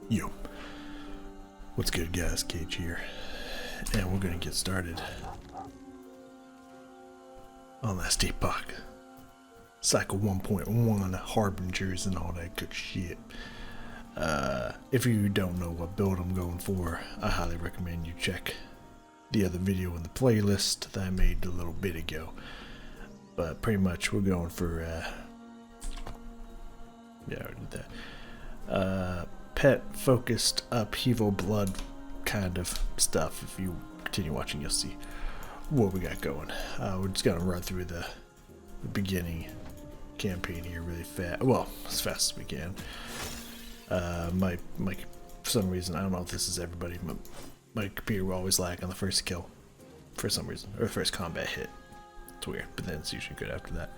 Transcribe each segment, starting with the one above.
Yo, what's good guys, Cage here, and we're gonna get started on last Epoch, Cycle 1.1, Harbingers and all that good shit. If you don't know what build I'm going for, I highly recommend you check the other video in the playlist that I made a little bit ago. But pretty much we're going for, yeah, I already did that. Pet focused upheaval blood kind of stuff. If you continue watching, you'll see what we got going. We're just gonna run through the beginning campaign here really fast. Well, as fast as we can. My for some reason, I don't know if this is everybody, but my computer will always lag on the first kill for some reason, or the first combat hit. It's weird, but then it's usually good after that.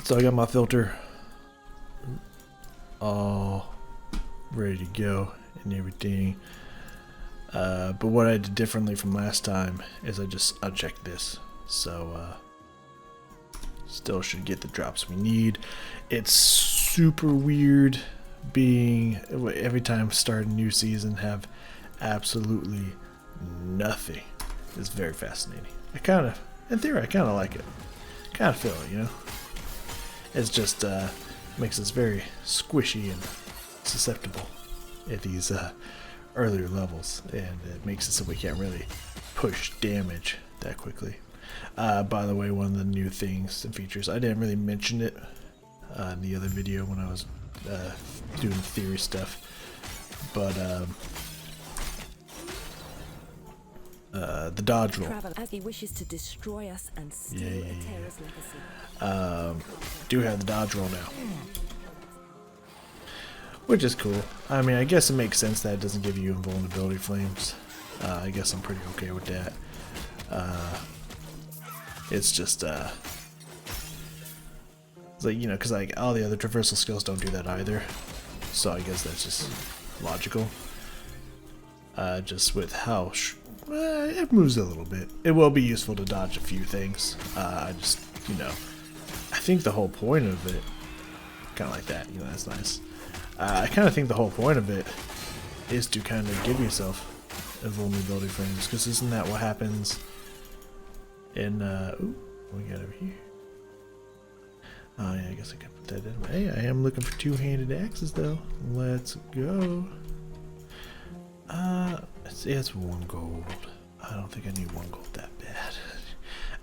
So I got my filter all ready to go and everything. But what I did differently from last time is I just unchecked this. So still should get the drops we need. It's super weird being every time start a new season have absolutely nothing. It's very fascinating. In theory, I kind of like it. Kind of feel it, you know. It's just makes us very squishy and susceptible at these earlier levels, and it makes it so we can't really push damage that quickly. By the way, one of the new things and features, I didn't really mention it in the other video when I was doing theory stuff, but the dodge roll. As he wishes to destroy us and steal Terra's legacy. Do have the dodge roll now, which is cool. I mean, I guess it makes sense that it doesn't give you invulnerability flames. I guess I'm pretty okay with that. It's just it's like, you know, because like all the other traversal skills don't do that either, so I guess that's just logical. Just with how it moves a little bit, it will be useful to dodge a few things. I just, you know, I think the whole point of it, kind of like that, you know, that's nice. I kind of think the whole point of it is to kind of give yourself invulnerability frames, because isn't that what happens in ooh, what we got over here? Oh yeah, I guess I can put that in. Hey, I am looking for two-handed axes though. Let's go. It's 1 gold. I don't think I need 1 gold that bad.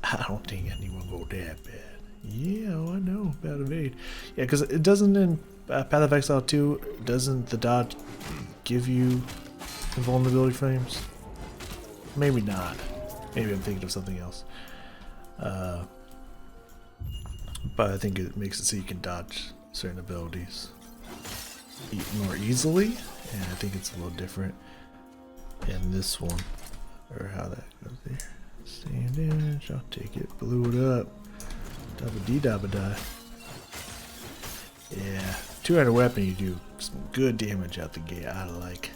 I don't think I need 1 gold that bad. Yeah, oh, I know about evade. Yeah, because it doesn't in Path of Exile 2, doesn't the dodge give you invulnerability frames? Maybe not. Maybe I'm thinking of something else. But I think it makes it so you can dodge certain abilities more easily, and I think it's a little different in this one, or how that goes there. Stand in, I'll take it, blew it up. Dabba dee dabba die. Yeah, two-handed weapon, you do some good damage out the gate. I like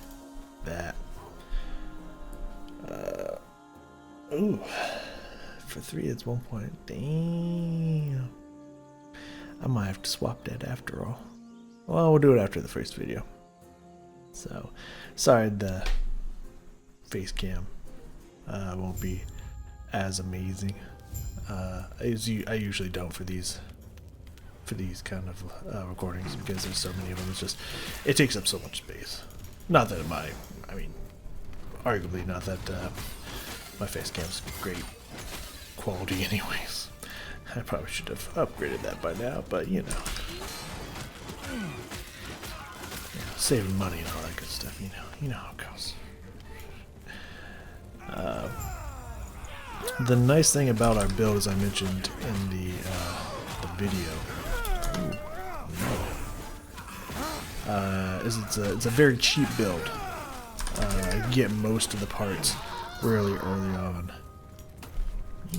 that. Ooh, for 3 it's 1 point. Damn. I might have to swap that after all. Well, we'll do it after the first video. So, sorry the face cam won't be as amazing. I usually don't for these kind of recordings, because there's so many of them. It's just, it takes up so much space. Not that I mean, arguably not that my face cam's great quality anyways. I probably should have upgraded that by now, but you know, saving money and all that good stuff. You know how it goes. The nice thing about our build, as I mentioned in the video, is it's a very cheap build. You get most of the parts really early on.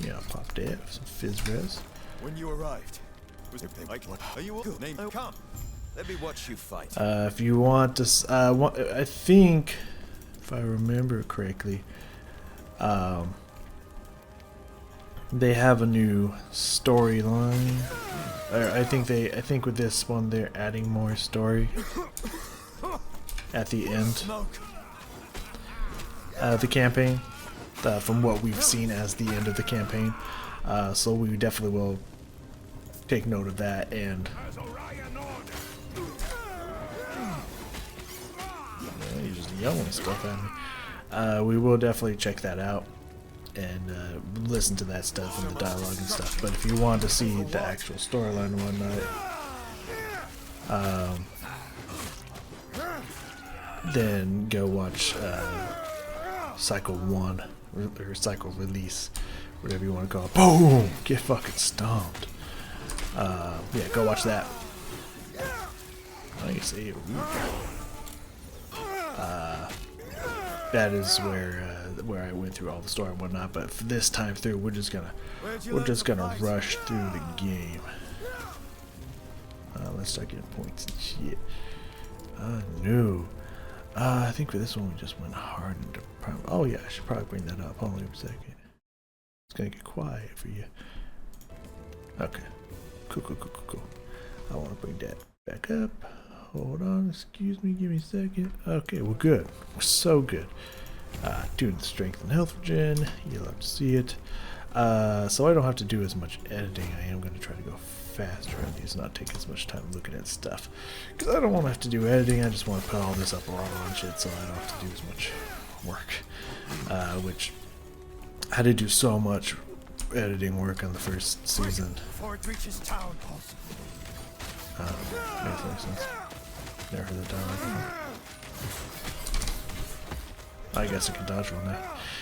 Yeah, pop that. Some fizz res. When you arrived, was everything like what? Are you all good? Name, come. Let me watch you fight. If you want to, I think, if I remember correctly, they have a new storyline. I think with this one they're adding more story. at the end of the campaign, from what we've seen as the end of the campaign. So we definitely will take note of that, and you're just yelling stuff at me. We will definitely check that out and listen to that stuff and the dialogue and stuff. But if you want to see the actual storyline and whatnot, then go watch Cycle 1 or Cycle Release, whatever you want to call it. Boom! Get fucking stomped. Yeah, go watch that. I guess that is where I went through all the story and whatnot. But for this time through, we're just gonna rush through the game. Let's start getting points and shit. No. I think for this one we just went hard into. Oh yeah, I should probably bring that up. Hold on a second. It's gonna get quiet for you. Okay. Cool. I want to bring that back up. Hold on, excuse me, give me a second. Okay, we're good. We're so good. Doing the strength and health regen. You'll have to see it. So I don't have to do as much editing. I am going to try to go faster on these, not take as much time looking at stuff. Because I don't want to have to do editing. I just want to put all this up raw and shit, so I don't have to do as much work. Which I had to do so much editing work on the first season. Before it reaches town. Makes sense. Never heard that dialogue. I guess I can dodge roll now.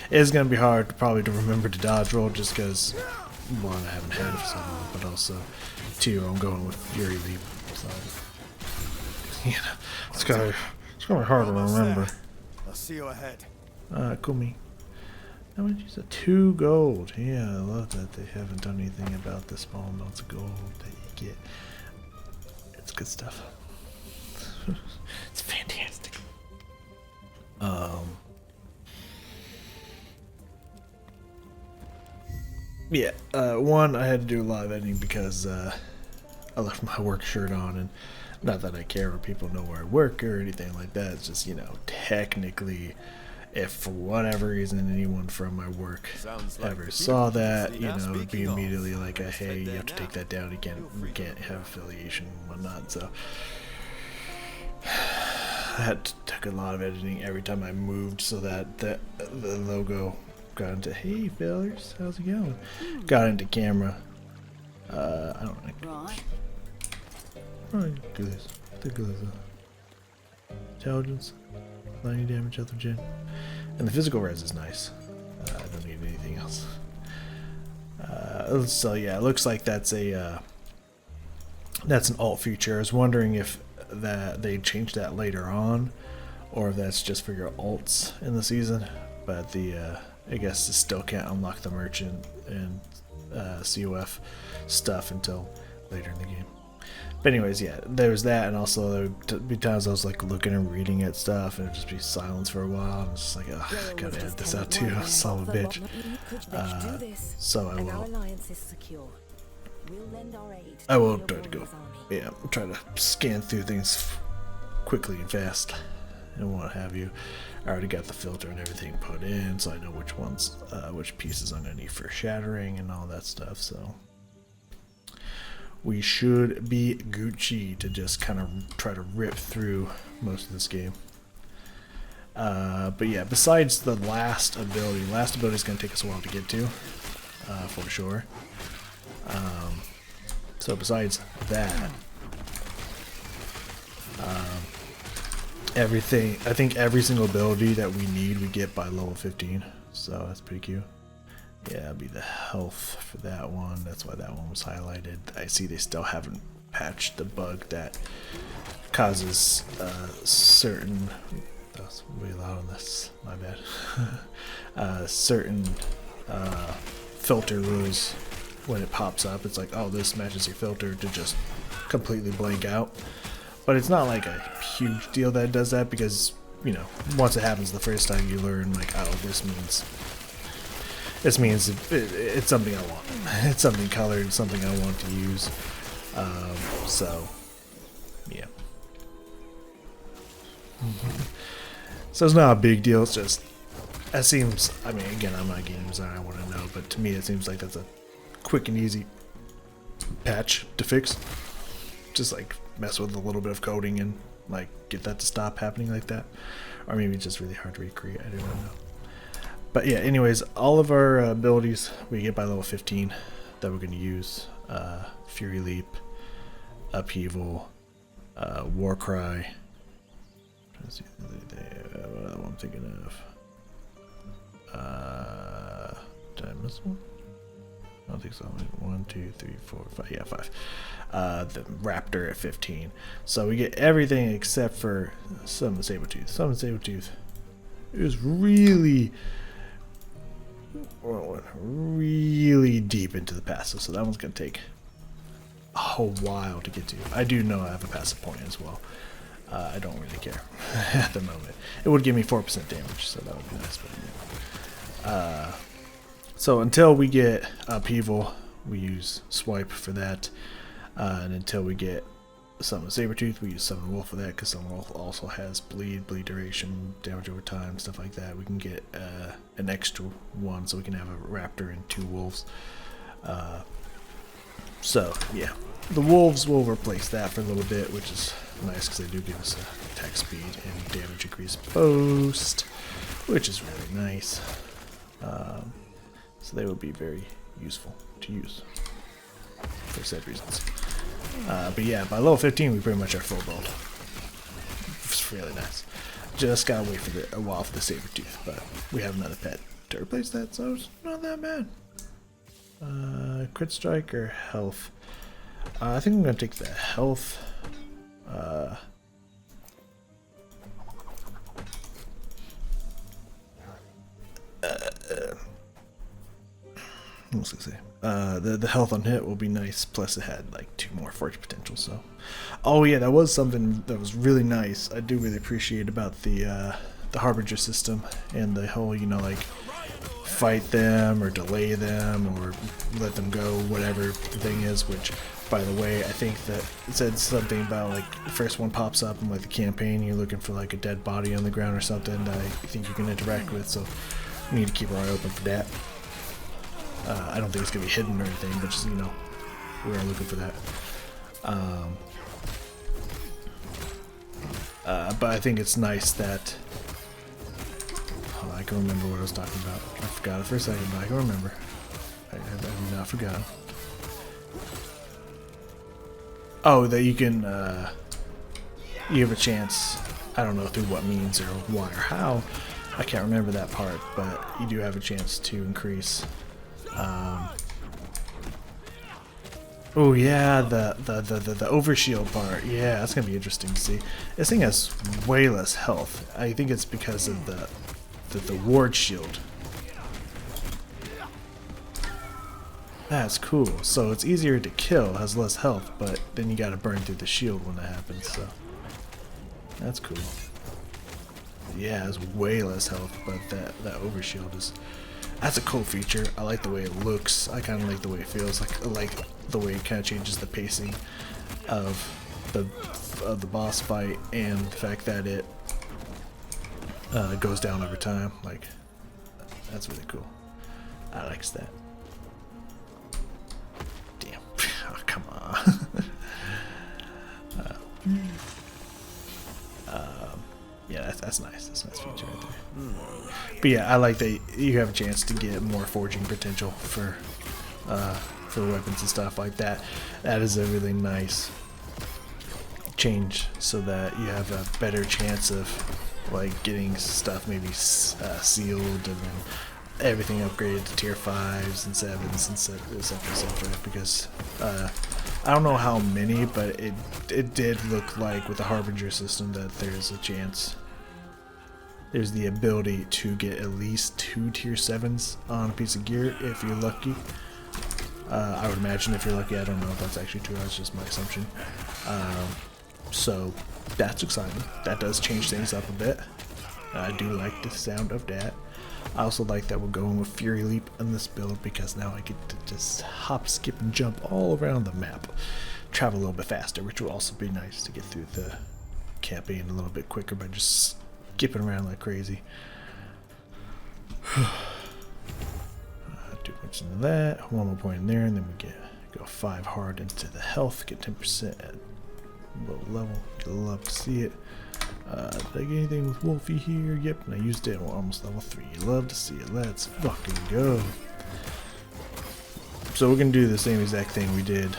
It's gonna be hard probably to remember to dodge roll just because one, I haven't had it for so long, but also two, I'm going with Fury Leap. So you know, it's gonna be hard to remember. I'll see you ahead. Cool me. How much is it? 2 gold. Yeah, I love that they haven't done anything about the small amounts of gold that you get. It's good stuff. It's fantastic. Yeah, one, I had to do a lot of editing because I left my work shirt on, and not that I care or people know where I work or anything like that. It's just, you know, technically, if for whatever reason anyone from my work ever saw that, you know, it'd be immediately like a, hey, you have to take that down again. We can't have affiliation and whatnot. So I took a lot of editing every time I moved so that the logo got into, hey fellas, how's it going? Got into camera. I don't know. Do this. Think of this. Intelligence. 90 damage health regen. And the physical res is nice. I don't need anything else. So yeah, it looks like that's a that's an alt feature. I was wondering if that they changed that later on, or if that's just for your alts in the season. But the I guess it still can't unlock the merchant and COF stuff until later in the game. But anyways, yeah, there was that, and also there would be times I was like looking and reading at stuff, and it'd just be silence for a while. I'm just like, oh, gotta edit this out too, son of a bitch. So I will try to go, yeah, try to scan through things quickly and fast, and what have you. I already got the filter and everything put in, so I know which ones, which pieces I'm gonna need for shattering and all that stuff. So we should be Gucci to just kind of try to rip through most of this game. But yeah, besides the last ability is going to take us a while to get to, for sure. So besides that, everything, I think every single ability that we need we get by level 15, so that's pretty cute. Yeah, that'd be the health for that one. That's why that one was highlighted. I see they still haven't patched the bug that causes certain... That's way loud on this. My bad. Certain filter rules when it pops up. It's like, oh, this matches your filter, to just completely blank out. But it's not like a huge deal that it does that, because, you know, once it happens the first time, you learn, like, oh, this means it's something I want. It's something colored, something I want to use. So, yeah. So it's not a big deal. It's just, that seems, I mean, again, I'm not a game designer, I wouldn't know, but to me it seems like that's a quick and easy patch to fix. Just like mess with a little bit of coding and like get that to stop happening like that. Or maybe it's just really hard to recreate, I don't know. But yeah, anyways, all of our abilities we get by level 15 that we're going to use. Fury Leap, Upheaval, War Cry. Let's see what I'm thinking of. Did I miss one? I don't think so. 1, 2, 3, 4, 5. Yeah, 5. The Raptor at 15. So we get everything except for Summon Sabretooth. Summon Sabretooth is really deep into the passive, so that one's going to take a whole while to get to. I do know I have a passive point as well. I don't really care at the moment. It would give me 4% damage, so that would be nice. But, so until we get Upheaval, we use Swipe for that. And until we get Summon Sabretooth, we use Summon Wolf for that, because Summon Wolf also has bleed duration, damage over time, stuff like that. We can get an extra one, so we can have a Raptor and 2 Wolves. So, yeah. The Wolves will replace that for a little bit, which is nice, because they do give us attack speed and damage increase post, which is really nice. So they would be very useful to use for said reasons. But yeah, by level 15 we pretty much are full build. It's really nice. Just gotta wait for a while for the Sabretooth, but we have another pet to replace that, so it's not that bad. Crit strike or health? I think I'm gonna take the health. What was I gonna say? The health on hit will be nice. Plus, it had like 2 more forge potential. So, oh yeah, that was something that was really nice. I do really appreciate about the Harbinger system and the whole, you know, like fight them or delay them or let them go, whatever the thing is. Which, by the way, I think that it said something about like the first one pops up in like the campaign. You're looking for like a dead body on the ground or something that I think you can interact with. So, we need to keep our eye open for that. I don't think it's going to be hidden or anything, but just, you know, we're looking for that. But I think it's nice that... Oh, I can remember what I was talking about. I forgot it for a second, but I can remember. I have not forgotten. Oh, that you can... you have a chance, I don't know through what means or why or how. I can't remember that part, but you do have a chance to increase... oh yeah, the overshield part. Yeah, that's gonna be interesting to see. This thing has way less health. I think it's because of the ward shield. That's cool. So it's easier to kill, has less health, but then you gotta burn through the shield when that happens. So that's cool. Yeah, it's way less health, but that overshield is. That's a cool feature. I like the way it looks. I kind of like the way it feels. I like the way it kind of changes the pacing of the boss fight and the fact that it goes down over time. Like, that's really cool. I like that. Damn. Oh, come on. Yeah, that's nice. That's a nice feature right there. But yeah, I like that you have a chance to get more forging potential for weapons and stuff like that. That is a really nice change, so that you have a better chance of like getting stuff maybe sealed and then everything upgraded to tier 5s and 7s and etc. Because I don't know how many, but it did look like with the Harbinger system that there's a chance. There's the ability to get at least 2 tier 7s on a piece of gear if you're lucky. I would imagine if you're lucky. I don't know if that's actually true. That's just my assumption. So that's exciting. That does change things up a bit. I do like the sound of that. I also like that we're going with Fury Leap in this build, because now I get to just hop, skip, and jump all around the map. Travel a little bit faster, which will also be nice to get through the campaign a little bit quicker by just skipping around like crazy. Do much into that. One more point in there, and then we go 5 hard into the health. Get 10% at low level. You'll love to see it. Did I get anything with Wolfie here? Yep, and I used it. We're almost level 3. You love to see it. Let's fucking go. So we're gonna do the same exact thing we did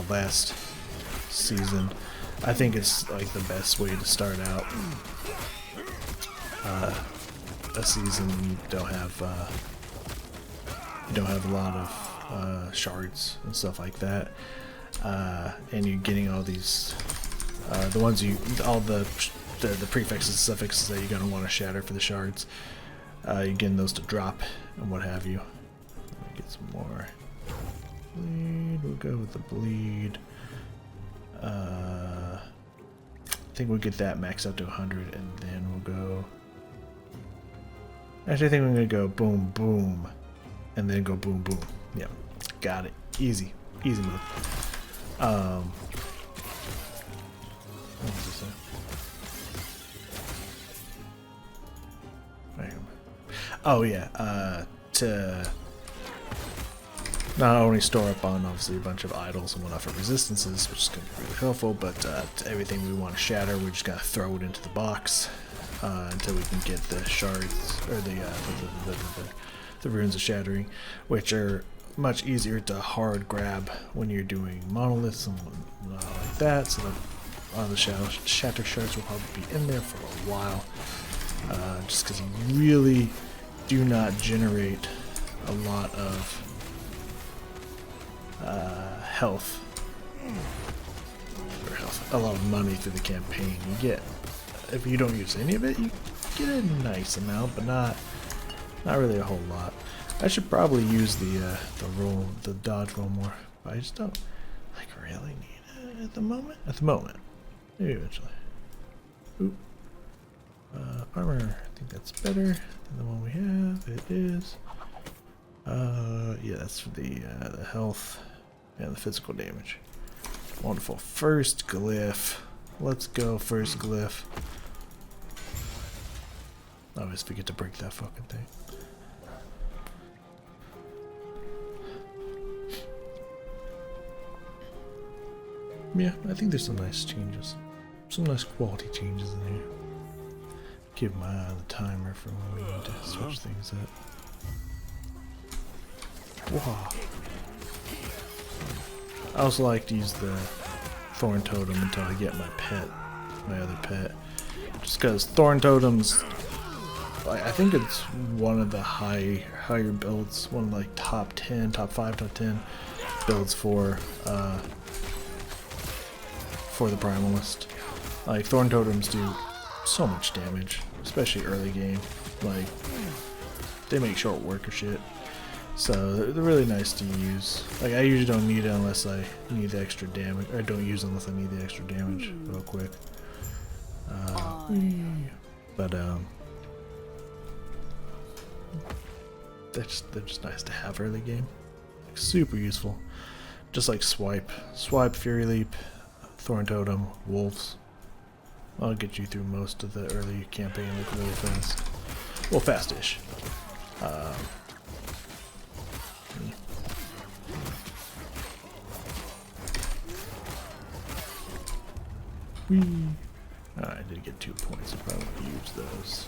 last season. I think it's like the best way to start out a season when you don't have a lot of shards and stuff like that, and you're getting all these all the prefixes and suffixes that you're gonna want to shatter for the shards. You're getting those to drop and what have you. Let me get some more bleed. We'll go with the bleed. I think we'll get that maxed out to 100, and then we'll go. Actually, I think we're gonna go boom, boom, and then go boom, boom. Yep, got it. Easy move. What was this? Oh yeah, to not only store up on obviously a bunch of idols and whatnot for resistances, which is going to be really helpful, but to everything we want to shatter, we're just going to throw it into the box until we can get the shards, or the runes of shattering, which are much easier to hard grab when you're doing monoliths and like that, so that the shatter shards will probably be in there for a while, just because you really do not generate a lot of health, a lot of money through the campaign. You get, if you don't use any of it, you get a nice amount, but not really a whole lot. I should probably use the dodge roll more, but I just don't like really need it at the moment. Maybe eventually. Ooh. Armor, I think that's better than the one we have. It is. Yeah, that's for the health and the physical damage. Wonderful. First glyph. Let's go, first glyph. I always forget to break that fucking thing. Yeah, I think there's some nice changes. Some nice quality changes in here. Keep my eye on the timer for when we need to switch things up. Wow. I also like to use the thorn totem until I get my other pet. Just because thorn totems, I think it's one of the higher builds, one of like top 5, top 10 builds for the primalist. Like thorn totems do so much damage, especially early game. Like they make short work of shit. So they're really nice to use. Like I usually don't need it unless I need the extra damage. Or I don't use it unless I need the extra damage real quick. But they're just nice to have early game. Like, super useful. Just like swipe, fury leap, thorn totem, wolves. I'll get you through most of the early campaign like really fast. Well, fast-ish. Whee. I did get 2 points. I probably use those.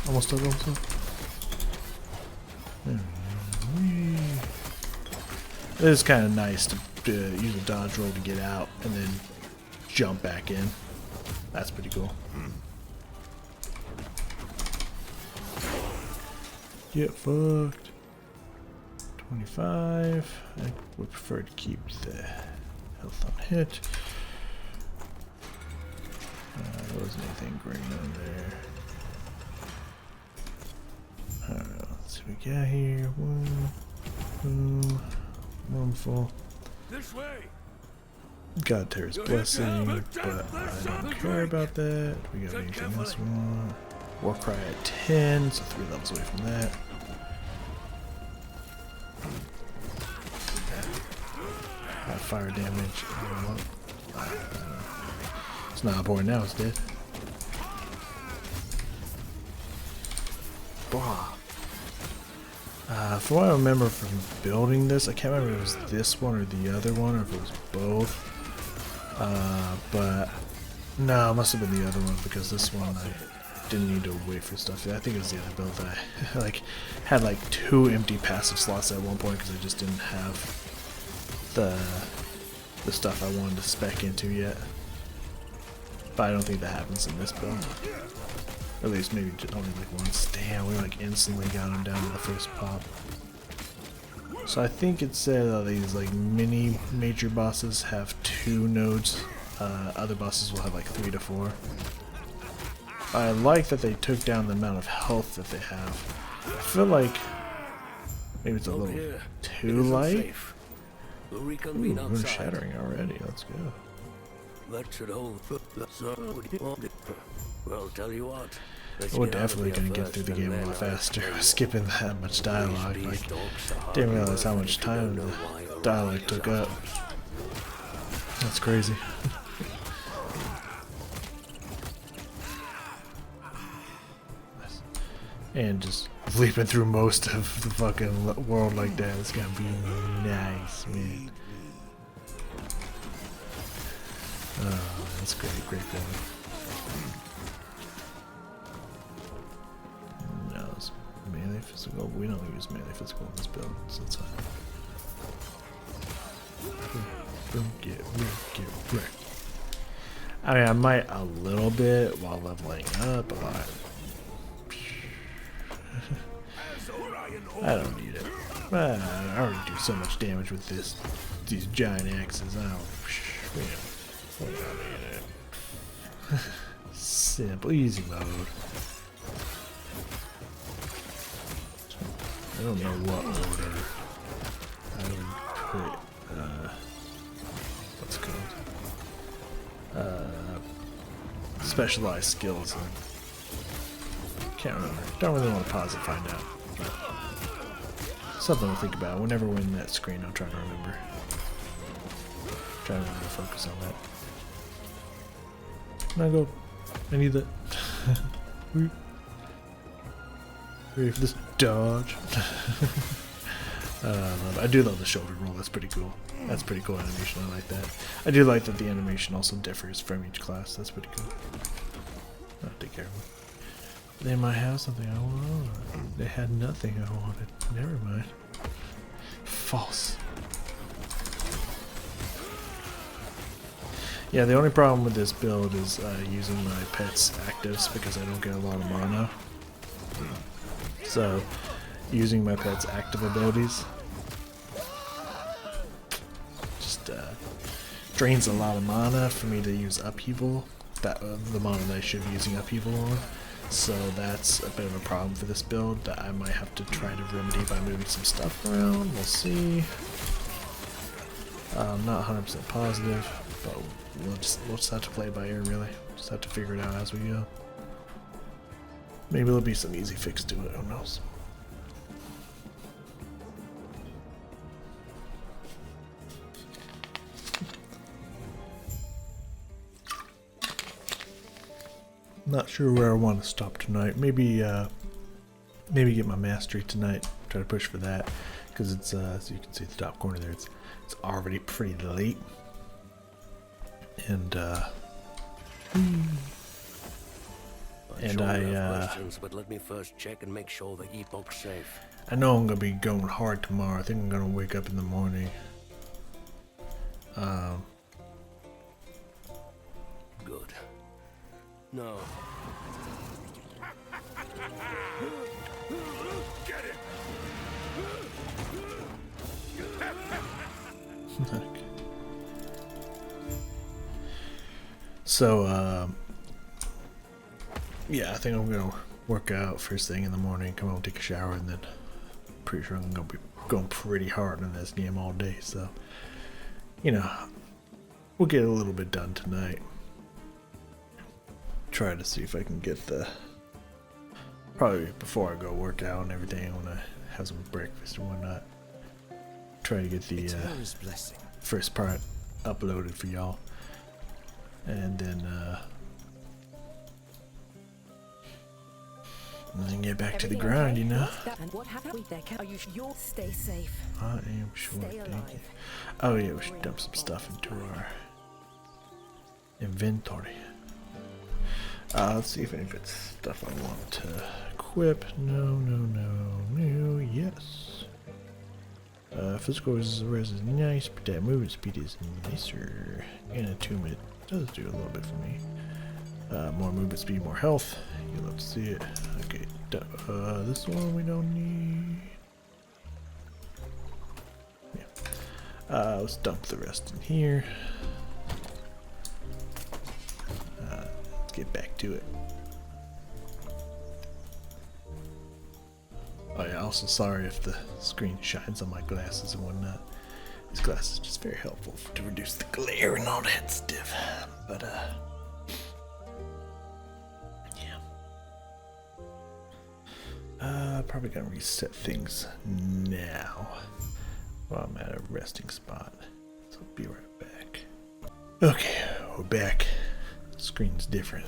Almost done also. It is kind of nice to use a dodge roll to get out and then jump back in. That's pretty cool. Get fucked. 25. I would prefer to keep the health on hit. There wasn't anything great on there. Alright, let's see what we got here. Boom. Wonderful. This way. God Terra's blessing, but I don't care about that. We got anything else we want? Warcry at 10, so 3 levels away from that. Fire damage. It's not important now, it's dead. From what I remember from building this, I can't remember if it was this one or the other one, or if it was both. But no, it must have been the other one, because this one I didn't need to wait for stuff. I think it was the other build that I like had like 2 empty passive slots at one point because I just didn't have the stuff I wanted to spec into yet. But I don't think that happens in this build. Or at least maybe only like once. Damn, we like instantly got him down to the first pop. So I think it said that these like mini major bosses have 2 nodes. Other bosses will have like 3 to 4. I like that they took down the amount of health that they have. I feel like maybe it's a little too light. We'll Ooh, reconvene moon outside. shattering already. Let's go. That should hold. Well, tell you what. We're definitely gonna get through the game a lot faster. Skipping that much dialogue. Like, didn't realize how much time the dialogue took up. That's crazy. And just leaping through most of the fucking world like that, it's gonna be nice, man. Oh, that's great, great feeling. No, it's melee physical. We don't use melee physical in this build, so it's fine. Boom, get wrecked. I mean, I might a little bit while leveling up a lot. I don't need it. I already do so much damage with these giant axes. I don't need it. Simple, easy mode. I don't know what order I would put what's it called? Specialized skills in. Can't remember. Don't really want to pause and find out. Something to think about. Whenever we're in that screen, I'm trying to remember. Trying to really focus on that. Now go. I need that. Ready for this dodge. I do love the shoulder roll. That's pretty cool. That's pretty cool animation. I like that. I do like that the animation also differs from each class. That's pretty cool. I'll take care of it. They might have something I want. They had nothing I wanted. Never mind. False. Yeah, the only problem with this build is using my pet's actives because I don't get a lot of mana. So, using my pet's active abilities just drains a lot of mana for me to use upheaval. The mana that I should be using upheaval on. So that's a bit of a problem for this build that I might have to try to remedy by moving some stuff around. We'll see. I'm not 100% positive, but we'll just have to play it by ear, really. Just have to figure it out as we go. Maybe there'll be some easy fix to it, who knows. Not sure where I want to stop tonight. Maybe get my mastery tonight. Try to push for that because it's as you can see at the top corner there. It's already pretty late, and but let me first check and make sure the Epoch's safe. I know I'm gonna be going hard tomorrow. I think I'm gonna wake up in the morning. Good. No. Get it! So, yeah, I think I'm gonna work out first thing in the morning, come home, take a shower, and then pretty sure I'm gonna be going pretty hard on this game all day. So, you know, we'll get a little bit done tonight. Try to see if I can get the, probably before I go work out and everything, when I have some breakfast and whatnot, try to get the first part uploaded for y'all. and then get back to the grind, you know. And what happened with their cat? You'll stay safe. I am sure. Stay Thank you. alive. Oh yeah, we should dump some stuff into our inventory. Let's see if any of it's stuff I want to equip. No. Yes. Physical res is nice, but that movement speed is nicer. And attunement does do a little bit for me. More movement speed, more health. You'll love to see it. Okay, this one we don't need. Yeah. Let's dump the rest in here. Let's get back to it. Oh yeah, also sorry if the screen shines on my glasses and whatnot. These glasses are just very helpful to reduce the glare and all that stuff. But probably gonna reset things now while I'm at a resting spot. So I'll be right back. Okay, we're back. Screen's different.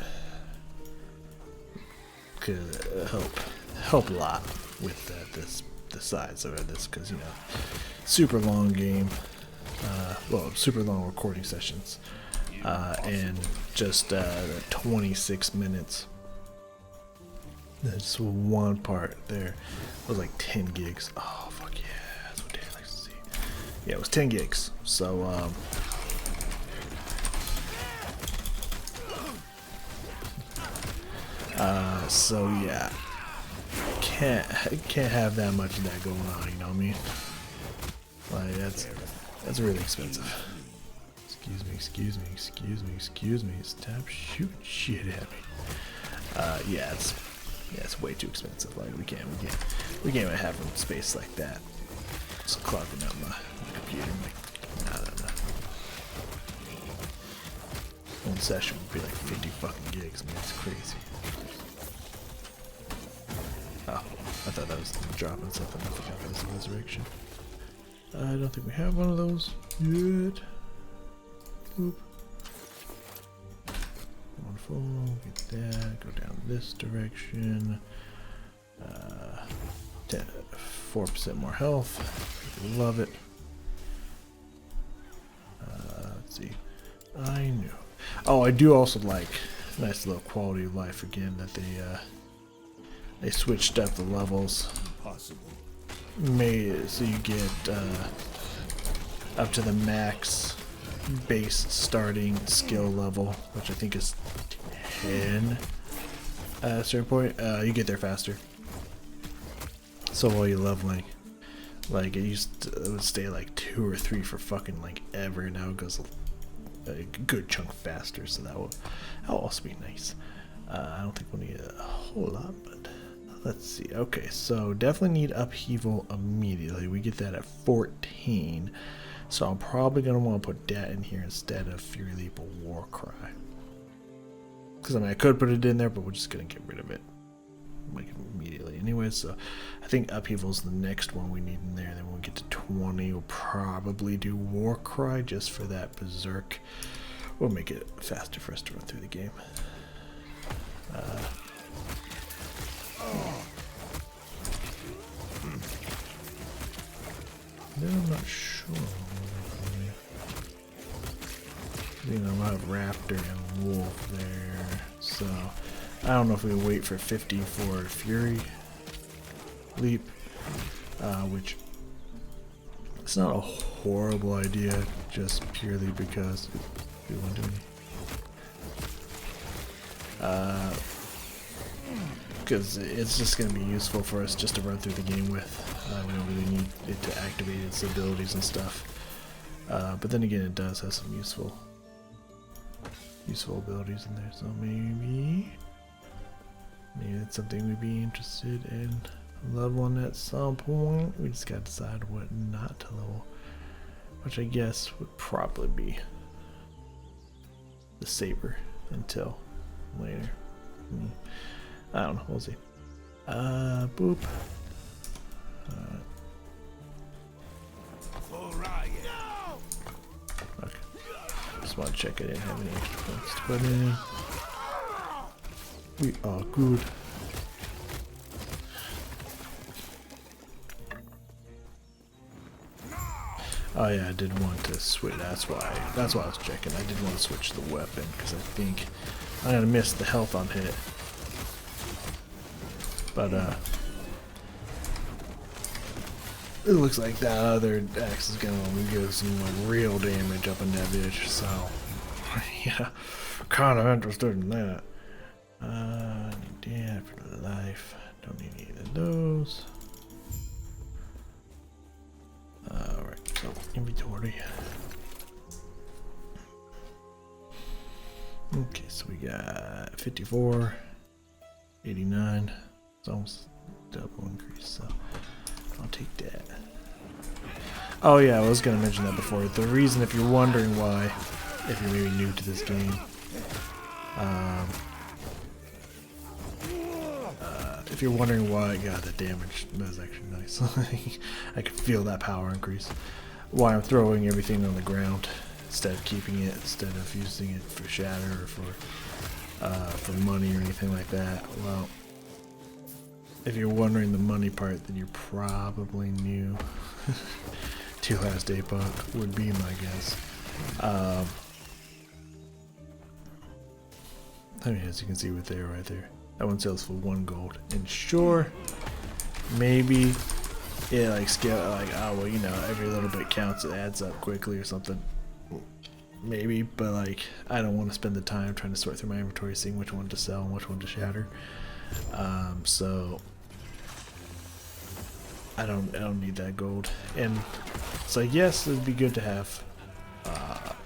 Could help a lot with the size of this, because you know, super long game. Well, super long recording sessions, and just 26 minutes. That's one part there. It was like 10 gigs. Oh fuck yeah, that's what Dad likes to see. Yeah, it was 10 gigs. So so yeah, can't have that much of that going on. You know what I mean? Like that's really expensive. Excuse me. Stop shooting shit at me. Yeah, it's way too expensive. Like we can't even have space like that. Just clogging up my computer. Like, nah. One session would be like 50 fucking gigs, man. It's crazy. Oh, I thought that was dropping something. I think I was a resurrection. I don't think we have one of those yet. Oop. Wonderful. Get that. Go down this direction. 4% more health. Love it. Let's see. I knew. Oh, I do also like nice little quality of life again that they switched up the levels. Made it so you get up to the max base starting skill level, which I think is 10 at a certain point. You get there faster. So while you're leveling, like it would stay like 2 or 3 for fucking like ever. Now it goes a good chunk faster, so that'll also be nice. I don't think we'll need a whole lot, but let's see. Okay, so definitely need upheaval immediately. We get that at 14. So I'm probably going to want to put that in here instead of Fury Leap or Warcry. Because I mean, I could put it in there, but we're just going to get rid of it. Like immediately anyway. So I think upheaval is the next one we need in there. Then when we get to 20, we'll probably do Warcry just for that Berserk. We'll make it faster for us to run through the game. Then I'm not sure. You know, I have Raptor and Wolf there, so I don't know if we wait for 50 for Fury Leap, which it's not a horrible idea, just purely because we want to do because it's just going to be useful for us just to run through the game with. We don't really need it to activate its abilities and stuff, but then again, it does have some useful abilities in there, so maybe that's something we'd be interested in leveling at some point. We just gotta decide what not to level, which I guess would probably be the saber until later. I don't know, we'll see. Boop. Okay. Just just want to check I didn't have any extra points to put in. We are good. Oh yeah, I did want to switch. That's why I was checking. I did want to switch the weapon because I think I'm gonna miss the health on hit. But it looks like that other axe is gonna give some like real damage up in that bitch. So yeah, kind of interested in that. Yeah, for the life. Don't need any of those. Alright, so inventory. Okay, so we got 54, 89. It's almost double increase, so I'll take that. Oh yeah, I was gonna mention that before. The reason, if you're wondering why, if you're maybe new to this game, if you're wondering why, God, the damage, that's actually nice. I could feel that power increase. Why I'm throwing everything on the ground instead of keeping it, instead of using it for shatter or for money or anything like that. Well, if you're wondering the money part, then you're probably new to last Epoch, would be my guess. I mean, as you can see with there, right there. That one sells for 1 gold. And sure, maybe it like scale like, oh well, you know, every little bit counts, it adds up quickly or something. Maybe, but like I don't want to spend the time trying to sort through my inventory, seeing which one to sell and which one to shatter. So I don't need that gold. And it's like, yes, it'd be good to have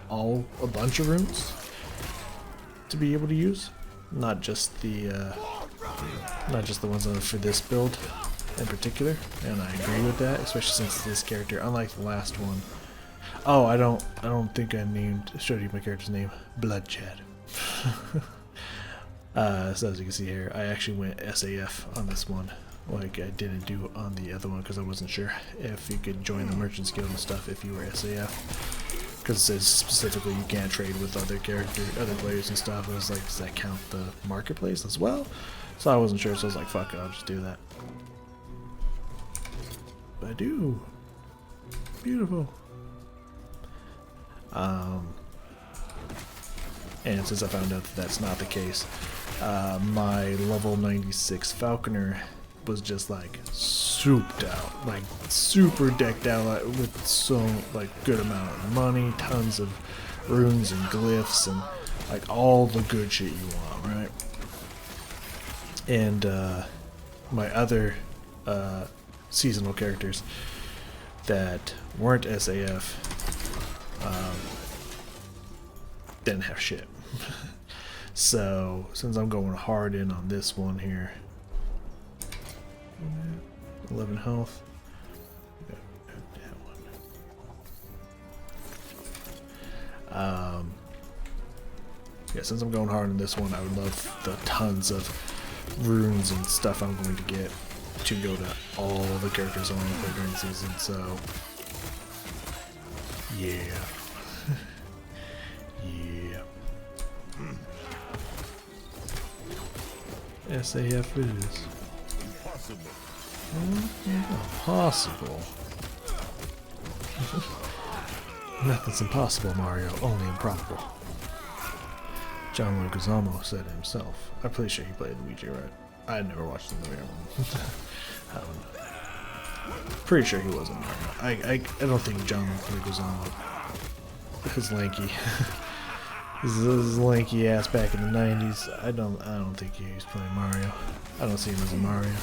a bunch of runes to be able to use. Not just the ones on for this build in particular, and I agree with that, especially since this character, unlike the last one. Oh, I don't think I showed you my character's name, Bloodshed. So as you can see here, I actually went SAF on this one, like I didn't do on the other one because I wasn't sure if you could join the Merchant's Guild and stuff if you were SAF. Because it says specifically you can't trade with other players and stuff. I was like, does that count the marketplace as well? So I wasn't sure, so I was like, fuck it, I'll just do that. But I do. Beautiful. And since I found out that that's not the case, my level 96 Falconer was just like souped out, like super decked out, like, with so like good amount of money, tons of runes and glyphs and like all the good shit you want, right? And my other seasonal characters that weren't SAF didn't have shit. So since I'm going hard in on this one here, 11 health. Yeah, since I'm going hard on this one, I would love the tons of runes and stuff I'm going to get to go to all the characters I want to play during the season. So yeah. Yeah. SAF it is. Impossible. Nothing's impossible, Mario. Only improbable. John Leguizamo said it himself. I'm pretty sure he played Luigi, right? I never watched the movie. I don't know. Pretty sure he wasn't Mario. I don't think John Leguizamo is lanky. His lanky ass back in the 90s. I don't think he was playing Mario. I don't see him as a Mario.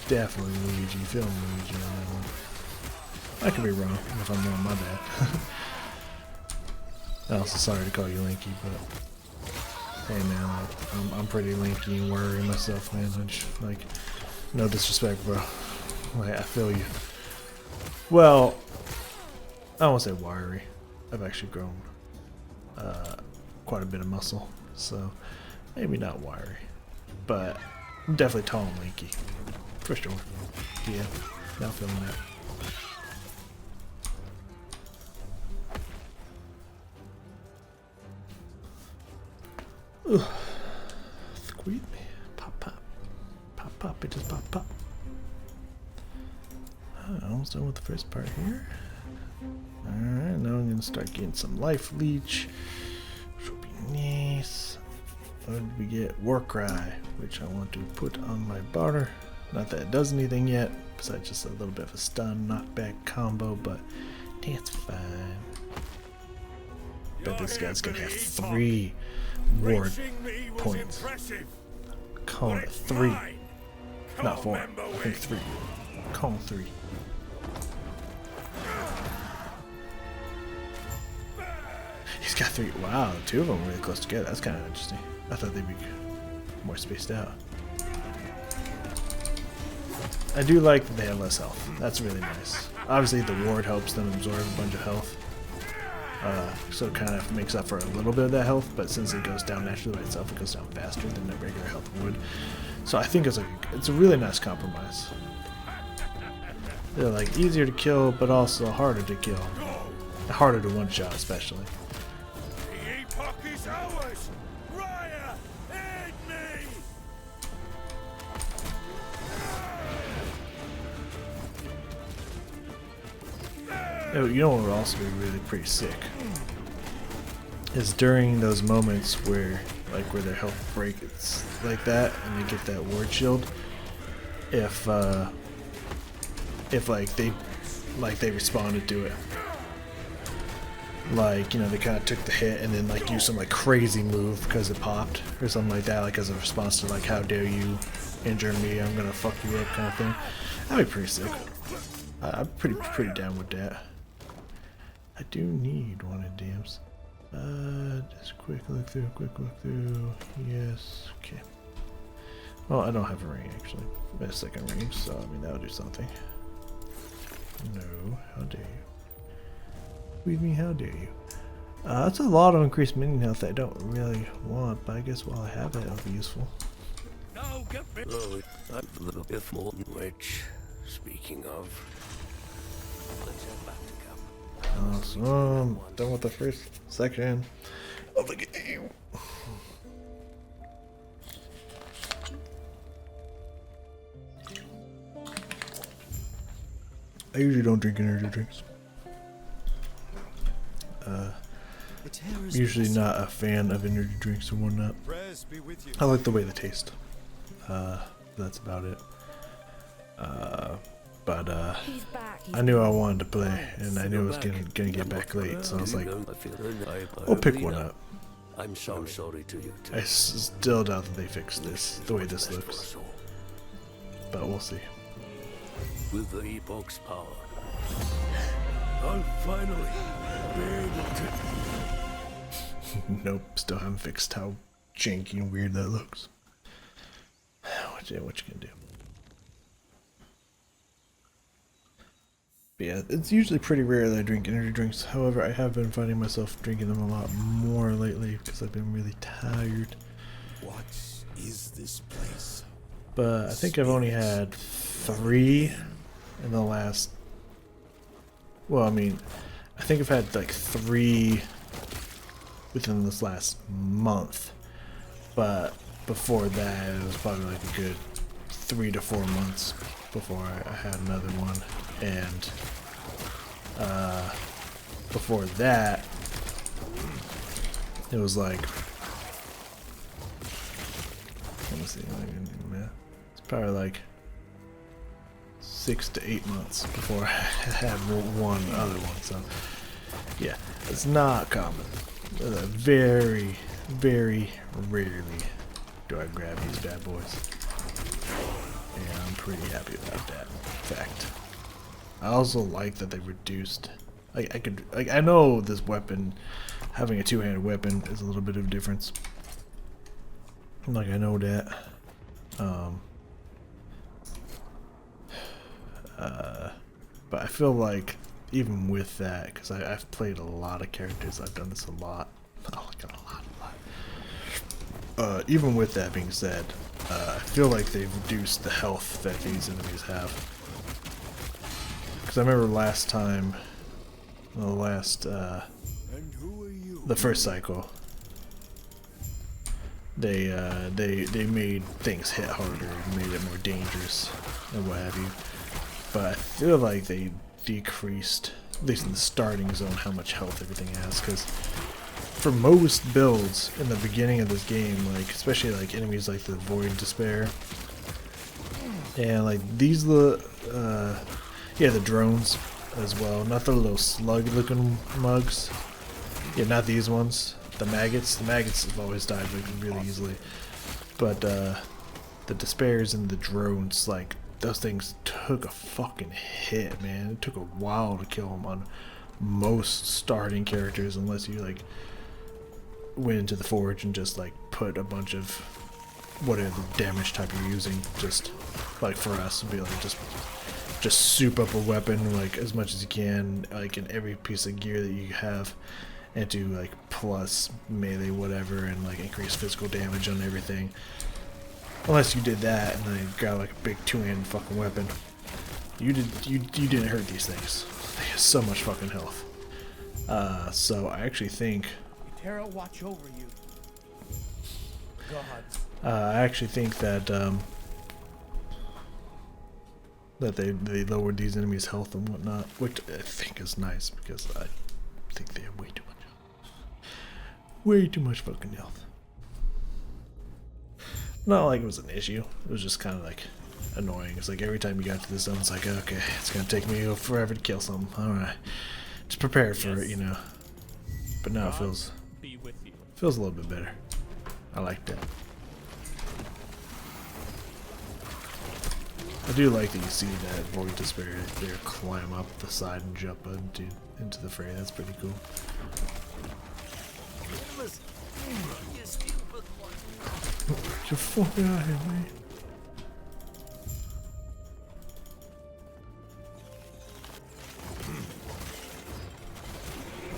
Definitely Luigi. Film Luigi on that one. I could be wrong. If I'm wrong, my bad. I'm also sorry to call you lanky, but hey man, I'm pretty lanky and worried myself, man. I just, like, no disrespect, bro. Like, I feel you. Well, I won't say wiry. I've actually grown quite a bit of muscle, so maybe not wiry, but I'm definitely tall and lanky, for sure. Yeah, now feeling that. Ugh. Squeeze me. Pop, pop. Pop, pop. It just pop, pop. Almost done with the first part here. Alright, now I'm going to start getting some life leech. Which will be nice. What did we get? War Cry, which I want to put on my bar. Not that it does anything yet, besides just a little bit of a stun knockback combo, but that's fine. Bet this guy's gonna have 3 ward points. Calling it 3. Not 4. I think 3. Calling 3. He's got 3. Wow, 2 of them are really close together. That's kind of interesting. I thought they'd be more spaced out. I do like that they have less health. That's really nice. Obviously the ward helps them absorb a bunch of health. So it kind of makes up for a little bit of that health, but since it goes down naturally by itself, it goes down faster than the regular health would. So I think it's a really nice compromise. They're like easier to kill, but also harder to kill. Harder to one-shot especially. The Epoch is ours! Raya, aid me! You know what would also be really pretty sick? Is during those moments where their health breaks like that and they get that ward shield, if they responded to it. Like, you know, they kind of took the hit and then like used some like crazy move because it popped or something like that, like as a response to like, how dare you injure me, I'm gonna fuck you up kind of thing. That'd be pretty sick. I'm pretty down with that. I do need one of dams. Just quick look through. Yes, okay. Well, I don't have a ring actually. I have a second ring, so I mean that'll do something. No, how dare you? With me, how dare you? That's a lot of increased minion health that I don't really want, but I guess while I have it, it'll be useful. No, get me. Oh, I'm a little bit more rich. Speaking of, let's head back to camp. Awesome. Done with the first section of the game. I usually don't drink energy drinks. I'm usually not a fan of energy drinks and whatnot. I like the way they taste. That's about it. But I knew I wanted to play, and I knew I was gonna get back late, so I was like, I'll pick one up. I'm so sorry to you too. I still doubt that they fixed this, the way this looks. But we'll see. With the Epoch's power, I'll finally be able to... Nope, still haven't fixed how janky and weird that looks. What you gonna do? But yeah, it's usually pretty rare that I drink energy drinks. However, I have been finding myself drinking them a lot more lately because I've been really tired. What is this place? But I think I've only had 3 in the last... Well, I mean, I think I've had like 3 within this last month. But before that, it was probably like a good 3 to 4 months before I had another one. And before that, it was like, let me see, it's probably like 6 to 8 months before I had one other one. So yeah, it's not common. Very, very rarely do I grab these bad boys, and I'm pretty happy about that fact. I also like that they reduced. I know this weapon, having a two-handed weapon, is a little bit of a difference. Like I know that. But I feel like even with that, because I've played a lot of characters, I've done this a lot. Oh, like a lot. Even with that being said, I feel like they've reduced the health that these enemies have. Because I remember last time, the first cycle, they made things hit harder and made it more dangerous and what have you. But I feel like they decreased, at least in the starting zone, how much health everything has, because for most builds in the beginning of this game, like especially like enemies like the Void Despair and like these little yeah, the drones as well, not the little slug looking mugs, yeah, not these ones, the maggots have always died like really easily, but the Despairs and the drones, like those things took a fucking hit, man. It took a while to kill them on most starting characters, unless you like went into the forge and just like put a bunch of whatever damage type you're using, just like for us, be like just soup up a weapon like as much as you can, like in every piece of gear that you have, and do like plus melee whatever and like increase physical damage on everything. Unless you did that and then you got like a big two-handed fucking weapon. You didn't hurt these things. They have so much fucking health. So I actually think Terra watch over you. God. I actually think that that they lowered these enemies' health and whatnot, which I think is nice because I think they have way too much fucking health. Not like it was an issue. It was just kind of like annoying. It's like every time you got to this zone, it's like, okay, it's gonna take me forever to kill something. All right, just prepare for it, you know. But now it feels a little bit better. I like that. I do like that you see that Void Despair there climb up the side and jump into the fray. That's pretty cool. Get your fuck out of here, man.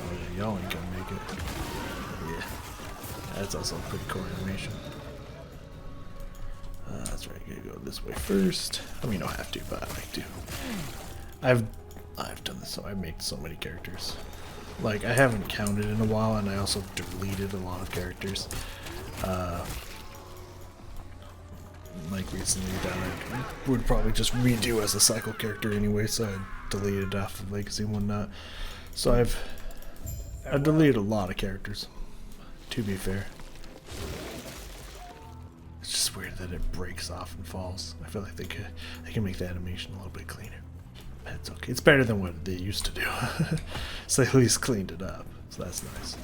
Oh yeah, y'all ain't gonna make it. Yeah. That's also a pretty cool animation. That's right, I gotta go this way first. I mean, you don't have to, but I like to. I've done this, so I've made so many characters. Like, I haven't counted in a while, and I also deleted a lot of characters. Like recently that I would probably just redo as a cycle character anyway, so I deleted off of Legacy and whatnot. So I've deleted a lot of characters, to be fair. It's just weird that it breaks off and falls. I feel like they can make the animation a little bit cleaner. That's okay. It's better than what they used to do. So they at least cleaned it up. So that's nice.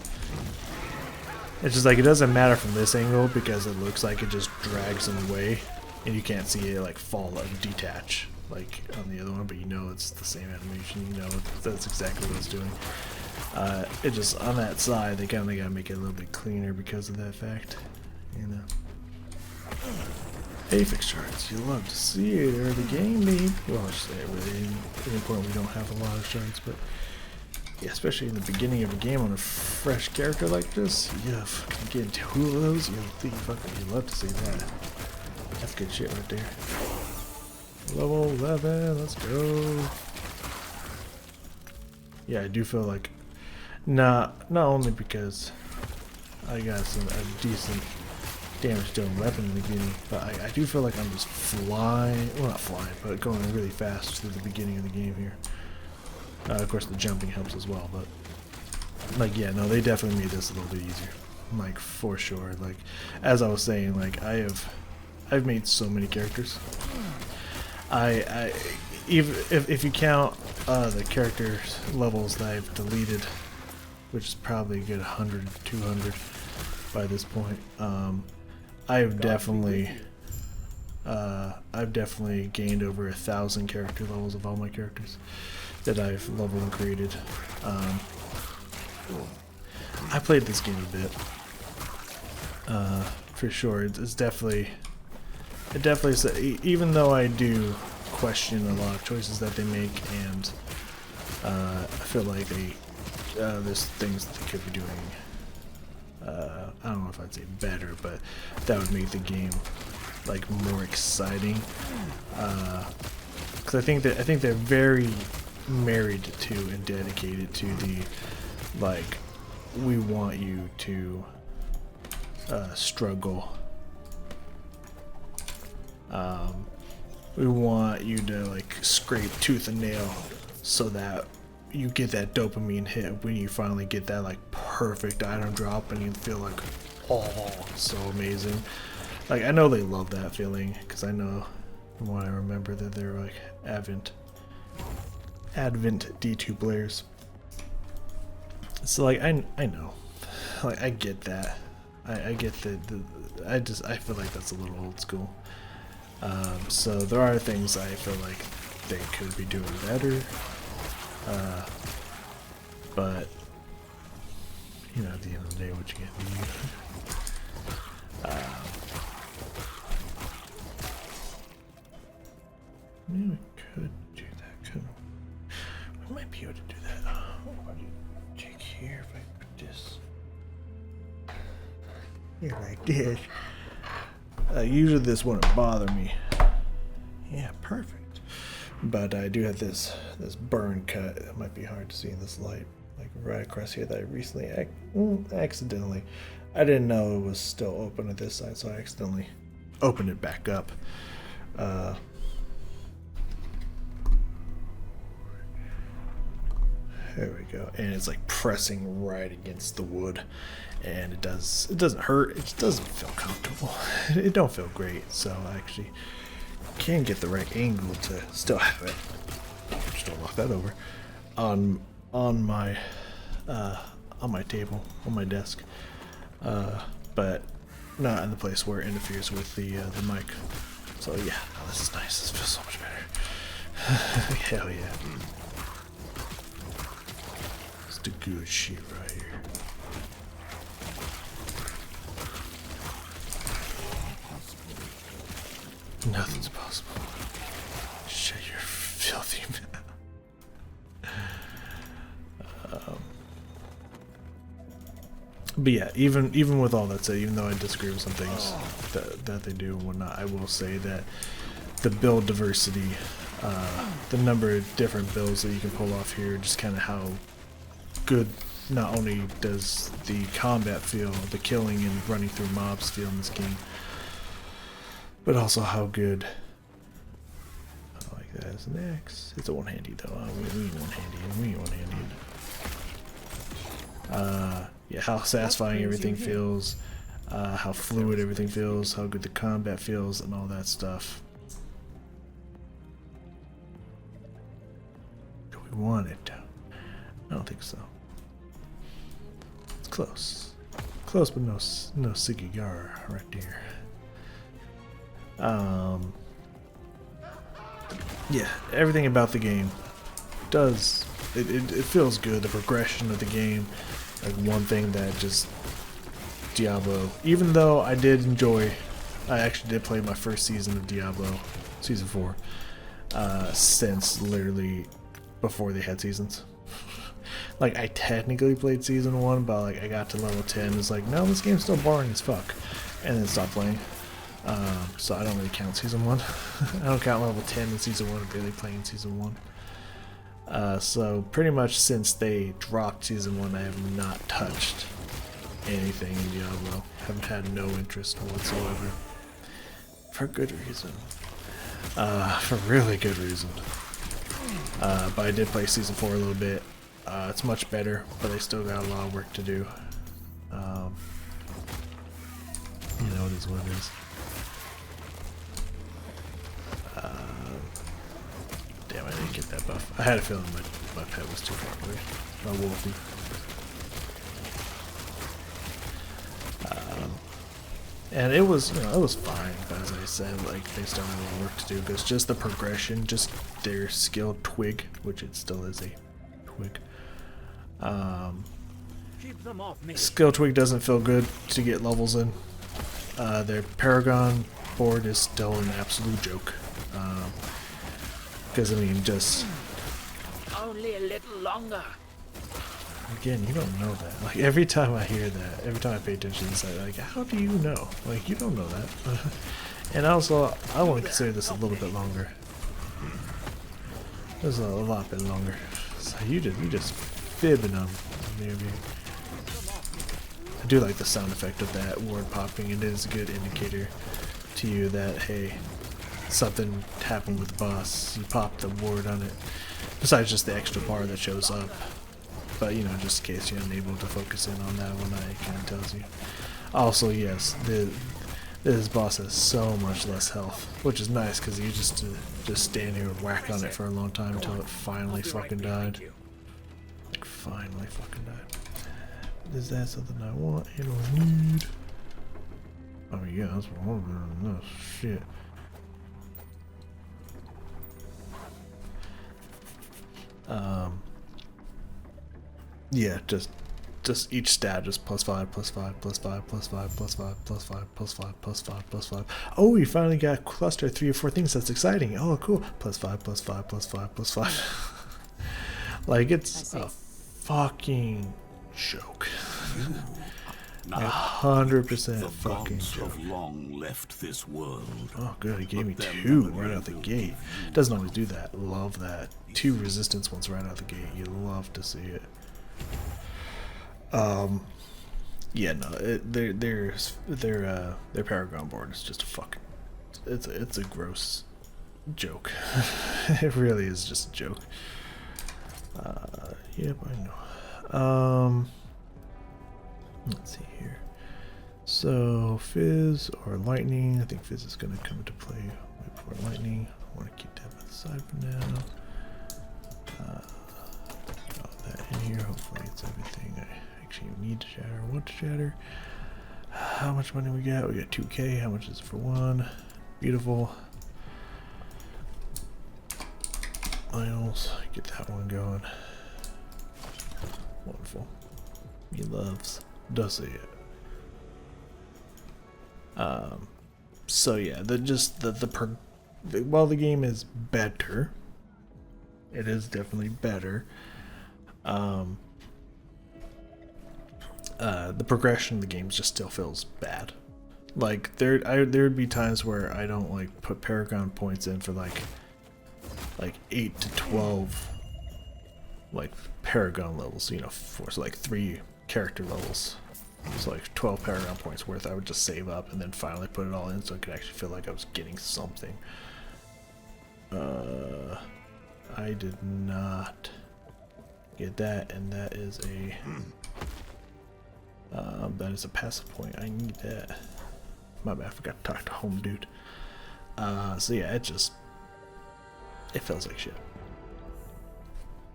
It's just like, it doesn't matter from this angle because it looks like it just drags them away and you can't see it like fall and detach like on the other one, but you know it's the same animation, you know that's exactly what it's doing. It just, on that side, they kind of gotta make it a little bit cleaner because of that fact, you know. Apex shards, you love to see it early game, dude. Well, I should say really, any point we don't have a lot of shards, but yeah, especially in the beginning of a game on a fresh character like this, yeah, fucking getting 2 of those, you love to see that. That's good shit right there. Level 11, let's go. Yeah, I do feel like, not only because I got a decent damage dealing weapon in the beginning, but I do feel like I'm just flying, well not flying, but going really fast through the beginning of the game here. Of course the jumping helps as well, but like, yeah, no, they definitely made this a little bit easier, like for sure. Like as I was saying, like I've made so many characters. If you count the character levels that I've deleted, which is probably a good 100, 200 by this point, I've definitely gained over 1,000 character levels of all my characters that I've leveled and created. I played this game a bit, for sure. It's definitely, even though I do question a lot of choices that they make, and I feel like there's things that they could be doing. I don't know if I'd say better, but that would make the game like more exciting. Because I think they're very married to and dedicated to the, like, we want you to struggle. We want you to like scrape tooth and nail so that you get that dopamine hit when you finally get that like perfect item drop and you feel like, oh, so amazing. Like I know they love that feeling because I know from what I remember that they're like Advent D2 players. So like I know, like I get that. I get I feel like that's a little old school. So there are things I feel like they could be doing better. But you know, at the end of the day, what you get. Maybe we could do that. Couldn't we? We might be able to do that. What do you check here if I put this here like this? Usually this wouldn't bother me. Yeah, perfect. But I do have this burn cut. It might be hard to see in this light, like right across here that I recently accidentally. I didn't know it was still open at this side, so I accidentally opened it back up. There we go, and it's like pressing right against the wood, and it doesn't hurt. It just doesn't feel comfortable. It don't feel great. So I actually can get the right angle to still have it. Just don't knock that over on my table, on my desk, but not in the place where it interferes with the mic. So yeah, oh, this is nice. This feels so much better. Hell yeah. The good shit right here. Nothing's possible. Shut your filthy mouth. But yeah, even with all that said, even though I disagree with some things that they do and whatnot, I will say that the build diversity, the number of different builds that you can pull off here, just kind of how good not only does the combat feel, the killing and running through mobs feel in this game, but also how good. I like that as an axe. It's a one-handy though. We need one-handy. We need one-handy. Yeah, how satisfying everything feels, how fluid everything feels, how good the combat feels, and all that stuff. Do we want it? I don't think so. It's close. Close, but no Sigigar right there. Yeah, everything about the game does. It feels good. The progression of the game. Like one thing that just Diablo. Even though I actually did play my first season of Diablo, season 4, since literally before they had seasons. Like I technically played season 1, but like I got to level 10. It's like, no, this game's still boring as fuck, and then stopped playing. So I don't really count season 1. I don't count level 10 in season 1. I'm barely playing season 1. So pretty much since they dropped season 1, I have not touched anything in Diablo. Haven't had no interest whatsoever. For good reason. For really good reason. But I did play season 4 a little bit. It's much better, but they still got a lot of work to do. You know, it is what it is. Damn, I didn't get that buff. I had a feeling my pet was too far away. My wolfie. And it was, you know, it was fine, but as I said, like, they still have a lot of work to do, because just the progression, just their skill twig, which it still is a twig. Keep them off me. Skill twig doesn't feel good to get levels in. Their Paragon board is still an absolute joke. Because, I mean, just... Only a little longer. Again, you don't know that. Like, every time I hear that, every time I pay attention, it's like, how do you know? Like, you don't know that. And also, I want to consider this a little bit longer. This is a lot bit longer. So you just fibbing on maybe. I do like the sound effect of that ward popping. It is a good indicator to you that, hey, something happened with the boss. You pop the ward on it. Besides just the extra bar that shows up. But, you know, just in case you're unable to focus in on that one, it kind of tells you. Also, yes, this boss has so much less health, which is nice because you just stand here and whack on it for a long time until it finally fucking died. Like, finally fucking died. Is that something I want and or need? I mean, yeah, that's what I'm doing. No shit. Yeah, just each stat just +5, +5, +5, +5, +5, +5, +5, +5, +5. Oh, you finally got a cluster of 3 or 4 things. That's exciting. Oh, cool. +5, +5, +5, +5. Like, it's a fucking joke. 100% fucking joke. Have long left this world. Oh, good. He gave me 2 right out the gate. Doesn't always do that. Love that. 2 resistance ones right out the gate. You love to see it. Yeah, no, their Paragon board is just a fucking, it's a gross joke. It really is just a joke. Yep, I know. Let's see here. So Fizz or Lightning. I think Fizz is gonna come into play right before Lightning. I want to keep that by the side for now. Got that in here. Hopefully it's everything I actually need to shatter. Want to shatter? How much money we got? We got 2K. How much is it for 1? Beautiful. Isles. Get that one going. Wonderful. He loves. Does see it. So yeah, while the game is better, it is definitely better. The progression of the game just still feels bad. Like there would be times where I don't like put Paragon points in for like 8 to 12 like Paragon levels, you know, for so like 3 character levels. So like 12 Paragon points worth. I would just save up and then finally put it all in so I could actually feel like I was getting something. I did not get that, and that is a passive point. I need that. My bad, I forgot to talk to home dude. So yeah, it feels like shit.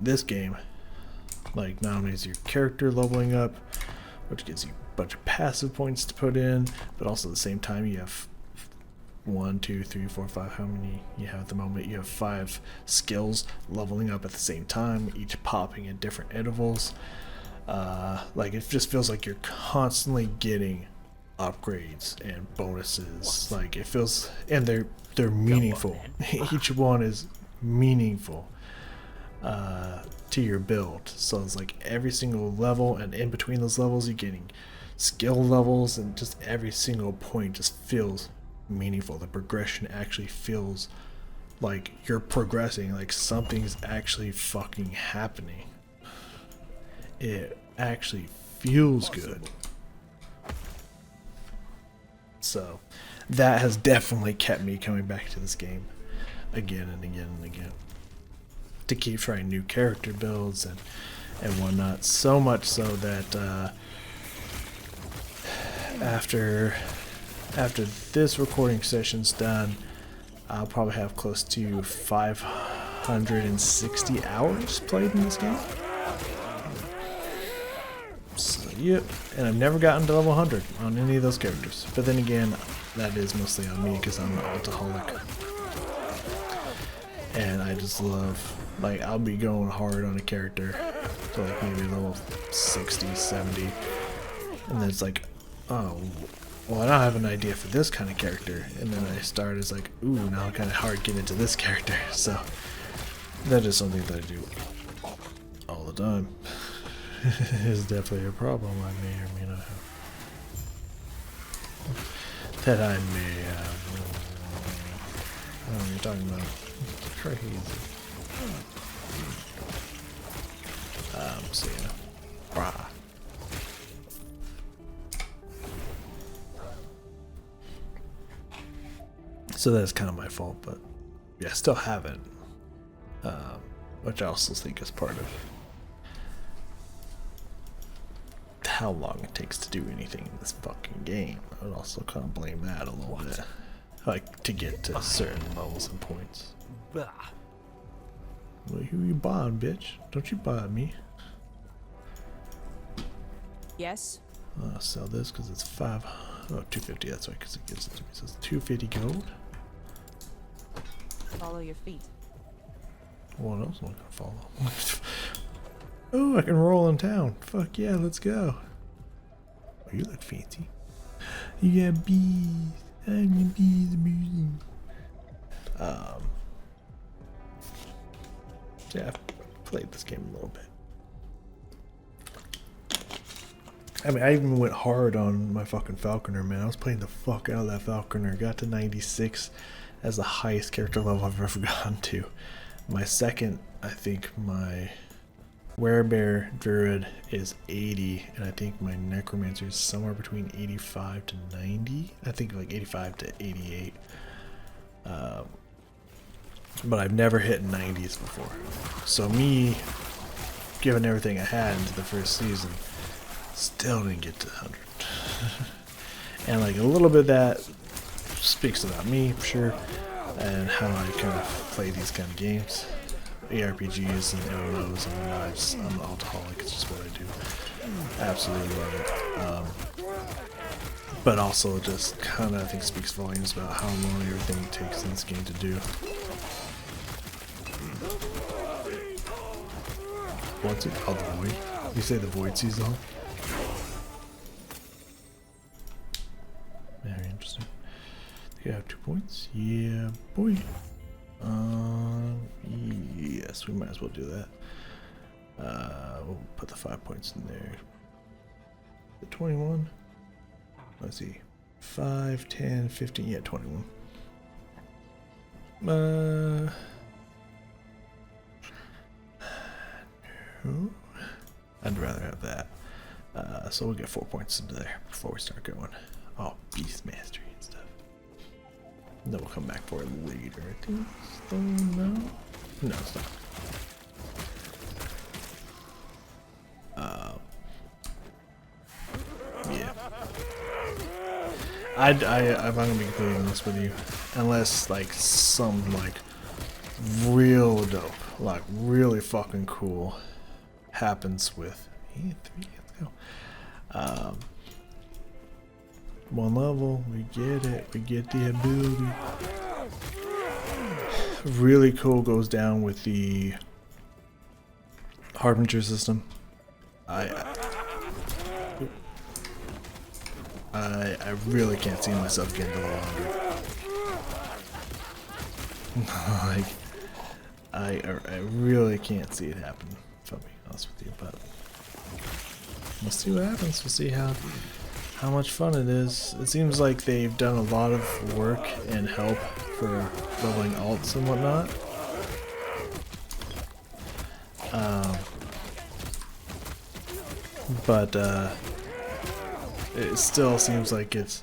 This game, like, not only is your character leveling up, which gives you a bunch of passive points to put in, but also at the same time you have 1, 2, 3, 4, 5, how many you have at the moment? You have 5 skills leveling up at the same time, each popping at different intervals. Like, it just feels like you're constantly getting upgrades and bonuses. Like, it feels, and they're meaningful. Each one is meaningful to your build. So it's like every single level, and in between those levels you're getting skill levels, and just every single point just feels meaningful. The progression actually feels like you're progressing, like something's actually fucking happening. It actually feels good. So that has definitely kept me coming back to this game again and again and again, to keep trying new character builds and whatnot. So much so that after this recording session's done, I'll probably have close to 560 hours played in this game. So, yep, and I've never gotten to level 100 on any of those characters. But then again, that is mostly on me because I'm an alcoholic. And I just love, like, I'll be going hard on a character to like maybe level 60, 70. And then it's like, oh, well, I don't have an idea for this kind of character. And then I start as like, ooh, now I'm kind of hard getting into this character. So that is something that I do all the time. Is definitely a problem I may or may not have. That I may have. What are you talking about? Crazy. So yeah. Rah. So that's kind of my fault, but yeah, I still haven't. Which I also think is part of how long it takes to do anything in this fucking game. I would also kind of blame that a little bit. Like, to get to certain levels and points. Bah. Well, who you buying, bitch? Don't you buy me. Yes. I'll sell this because it's 250, that's right, because it gives it to me. So it's 250 gold. Follow your feet. What else am I gonna follow? Oh, I can roll in town. Fuck yeah, let's go. Oh, you look fancy. You got bees. I'm the bees amusing. Yeah, I've played this game a little bit. I mean, I even went hard on my fucking Falconer, man. I was playing the fuck out of that Falconer. Got to 96 as the highest character level I've ever gotten to. My second, I think my Werebear Druid is 80, and I think my Necromancer is somewhere between 85 to 90. I think like 85 to 88. But I've never hit 90s before. So me, given everything I had into the first season, still didn't get to 100. And like a little bit of that speaks about me, for sure, and how I kind of play these kind of games. ARPGs and MMOs and whatnot. I'm an alcoholic, it's just what I do. Absolutely love it. But also just kind of, I think, speaks volumes about how long everything takes in this game to do. What's it called? The Void? You say the Void season? Very interesting. You have 2 points? Yeah, boy. Yes, we might as well do that. We'll put the 5 points in there. The 21. Let's see. 5, 10, 15. Yeah, 21. No. I'd rather have that. So we'll get 4 points into there before we start going. Oh, Beast Mastery and stuff. And then we'll come back for it later. I think so. No? No, it's not. Yeah. I'm not gonna be completely honest with you. Unless, like, some, like, real dope, like, really fucking cool happens with... Hey, 3, let's go. 1 level, we get it, we get the ability. Really cool goes down with the Harbinger system. I really can't see myself getting to level 100. Like, I really can't see it happen, if I'll be honest with you, but we'll see what happens. We'll see how much fun it is. It seems like they've done a lot of work and help for leveling alts and whatnot. But it still seems like it's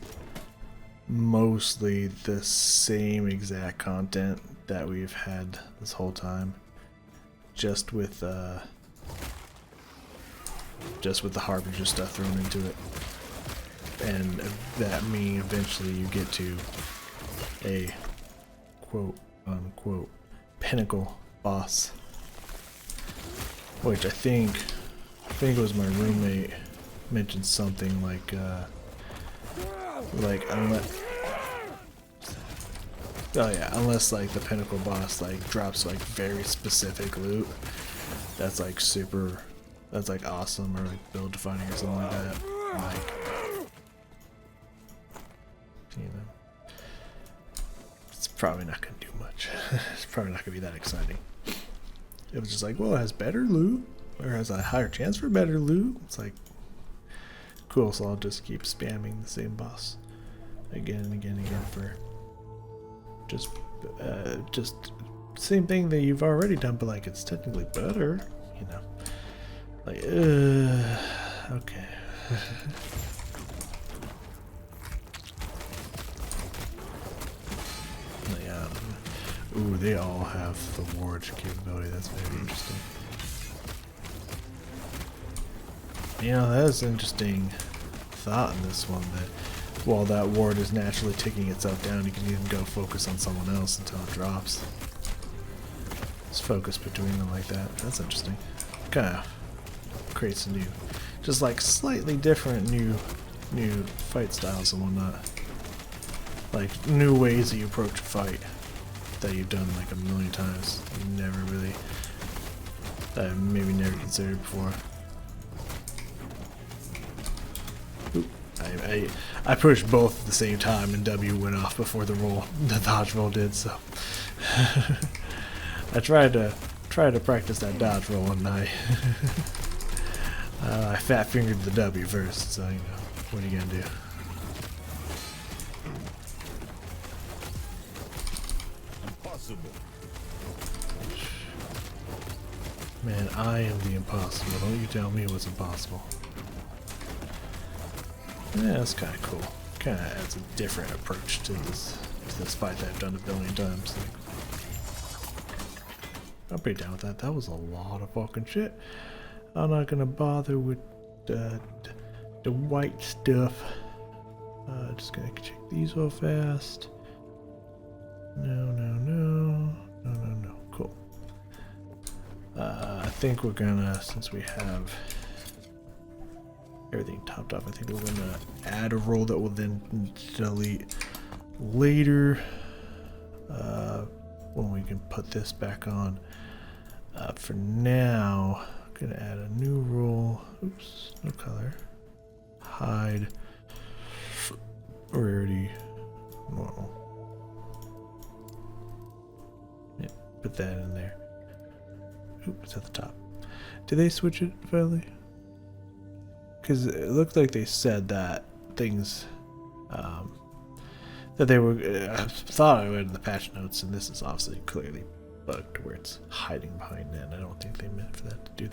mostly the same exact content that we've had this whole time, just with the Harbinger stuff thrown into it. And that meaning eventually you get to a quote unquote pinnacle boss, which I think it was my roommate mentioned something like unless like the pinnacle boss like drops like very specific loot that's like super, that's like awesome, or like build defining or something like that, like, you know, it's probably not gonna do much. It's probably not gonna be that exciting. It was just like, well, it has better loot, or has a higher chance for better loot. It's like, cool, so I'll just keep spamming the same boss again and again and again for just same thing that you've already done, but like it's technically better, you know. Like, okay. Ooh, they all have the ward capability. That's very interesting. You know, that is an interesting thought in this one, that while that ward is naturally taking itself down, you can even go focus on someone else until it drops. Just focus between them like that. That's interesting. Kind of creates a new, just like slightly different new fight styles and whatnot. Like new ways that you approach a fight that you've done like a million times. You never really, that maybe never considered before. Oop. I pushed both at the same time and W went off before the dodge roll did, so I tried to practice that dodge roll and I fat fingered the W first, so you know, what are you gonna do? Impossible. Man, I am the impossible. Don't you tell me what's impossible. Yeah, that's kind of cool. Kind of adds a different approach to this fight that I've done a billion times. Like, I'm pretty down with that. That was a lot of fucking shit. I'm not gonna bother with the white stuff. Just gonna check these real fast. No. Cool. I think we're gonna, since we have everything topped off, I think we're gonna add a roll that will then delete later when we can put this back on. For now, I'm gonna add a new roll. Oops, no color. Hide. Rarity. Normal. Yeah, put that in there. Oops, it's at the top. Did they switch it finally? Because it looked like they said that things that they were. I thought I read in the patch notes, and this is obviously clearly bugged where it's hiding behind that. I don't think they meant for that to do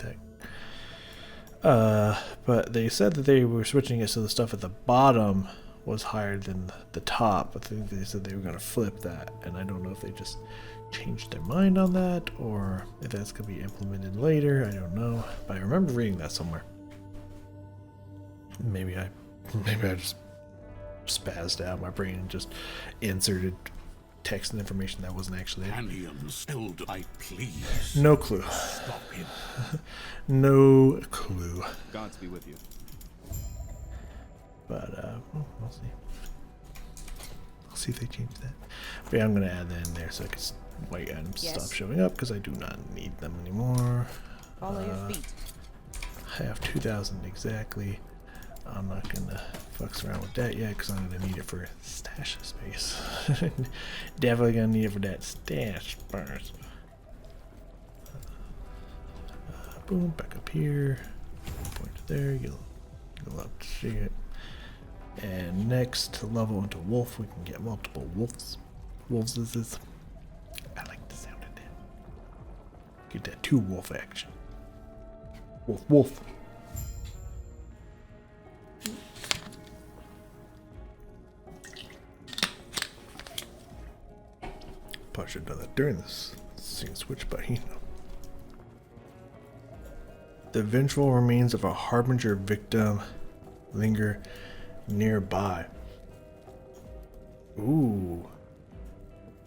that. But they said that they were switching it so the stuff at the bottom was higher than the top. I think they said they were going to flip that, and I don't know if they just changed their mind on that or if that's going to be implemented later. I don't know, but I remember reading that somewhere. Maybe I just spazzed out my brain and just inserted text and information that wasn't actually there. Companions, held I please. No clue. Stop him. No clue. Gods be with you. But we'll see. I'll see if they change that. But yeah, I'm gonna add that in there so I can white items stop showing up because I do not need them anymore. Follow your feet. I have 2,000 exactly. I'm not gonna fucks around with that yet because I'm gonna need it for stash space. Definitely gonna need it for that stash first. Boom, back up here. Point to there. You'll love to see it. And next to level into wolf, we can get multiple wolves. Wolves is this. I like the sound of that. Get that 2 wolf action. Wolf. Probably should have done that during this scene switch, but you know. The vengeful remains of a harbinger victim linger nearby. Ooh.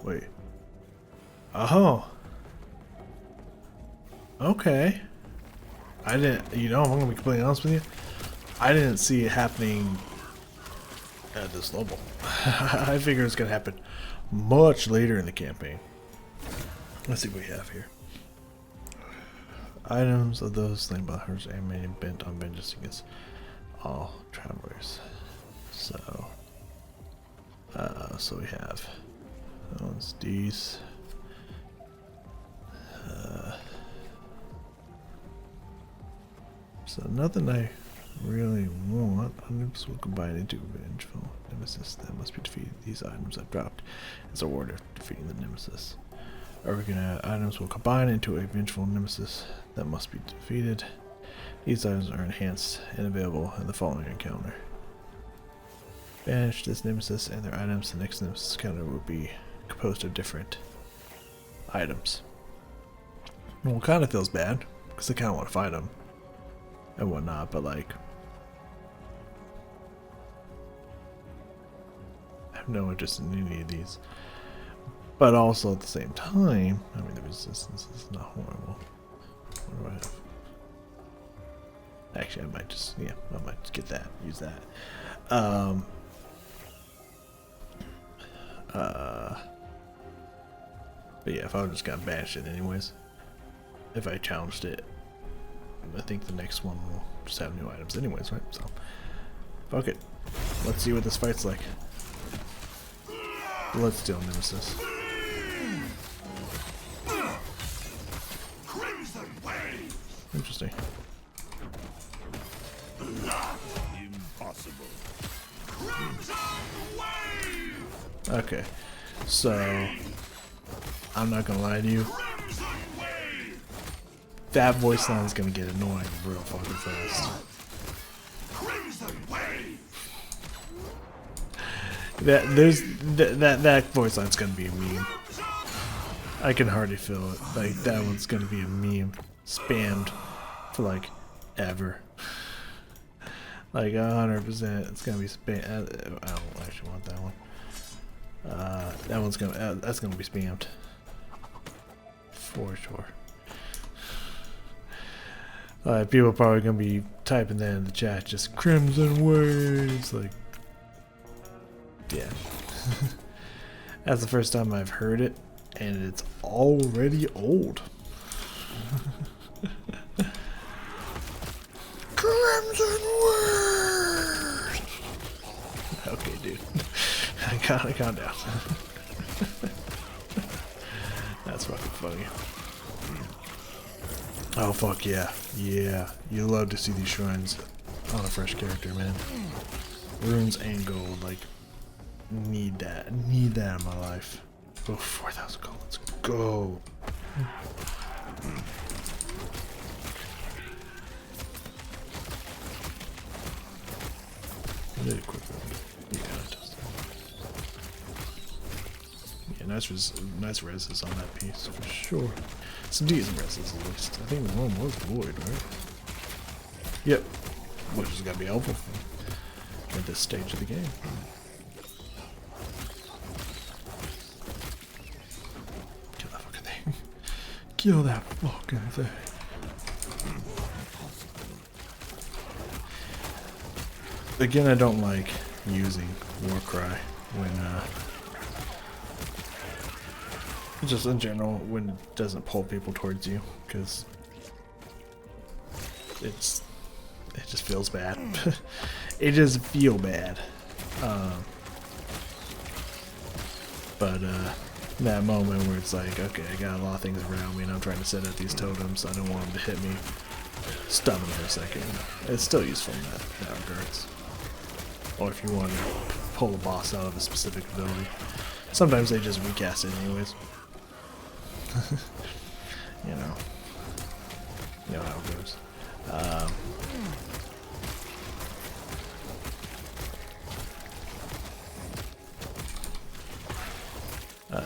Wait. Oh. Okay. I didn't, I'm gonna be completely honest with you. I didn't see it happening at this level. I figured it's gonna happen much later in the campaign. Let's see what we have here. Items of those slain by hunters animated bent on vengeance against all travelers. So we have these. So nothing I really want. Items will combine into a vengeful nemesis that must be defeated. These items I've dropped as a reward of defeating the nemesis. Items will combine into a vengeful nemesis that must be defeated. These items are enhanced and available in the following encounter. Banish this nemesis and their items. The next nemesis counter will be composed of different items. Well, it kind of feels bad because I kind of want to fight them and whatnot, but like, I have no interest in any of these. But also at the same time, I mean, the resistance is not horrible. What do I have? Actually, I might just, yeah, I might just get that, use that. But yeah, if I just got banished it anyways, if I challenged it, I think the next one will just have new items anyways, right? So, fuck it. Let's see what this fight's like. Bloodsteel Nemesis. Interesting. Impossible. Okay, so I'm not gonna lie to you. That voice line is gonna get annoying real fucking fast. That voice line's gonna be a meme. I can hardly feel it. Like that one's gonna be a meme, spammed for like ever. Like 100%, it's gonna be spam. I don't actually want that one. That one's gonna. That's gonna be spammed for sure. People are probably gonna be typing that in the chat, just Crimson Waves, like, yeah. That's the first time I've heard it, and it's already old. Crimson Waves. Okay, dude. I gotta calm down. That's fucking funny. Oh fuck yeah. Yeah. You love to see these shrines on a fresh character, man. Runes and gold, like, need that. Need that in my life. Oh, 4,000 gold, let's go. Really quick. Yeah, yeah, nice reses on that piece for sure. Some decent reses at least. I think the one was void, right? Yep. Which is gonna be helpful at this stage of the game. Kill that fucking thing. Kill that fucking thing. Again, I don't like using Warcry when just in general when it doesn't pull people towards you, because it just feels bad. It just feel bad. But that moment where it's like, okay, I got a lot of things around me and I'm trying to set up these totems, I don't want them to hit me, stun them for a second. It's still useful in that regards. Or if you want to pull a boss out of a specific ability. Sometimes they just recast it anyways. You know how it goes.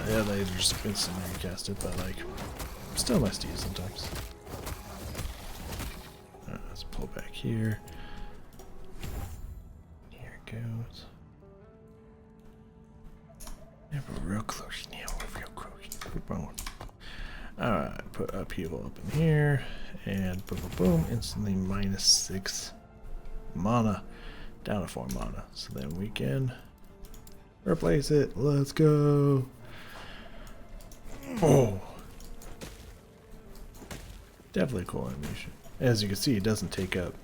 Yeah, they just instantly recast it, but like, still nice to use sometimes. Let's pull back here. Here it goes. Yeah, we're real close now. We're real close. Keep going. Alright, put upheaval up in here, and boom, boom, boom, instantly -6 mana, down to 4 mana. So then we can replace it. Let's go. Oh, definitely cool animation. As you can see, it doesn't take up,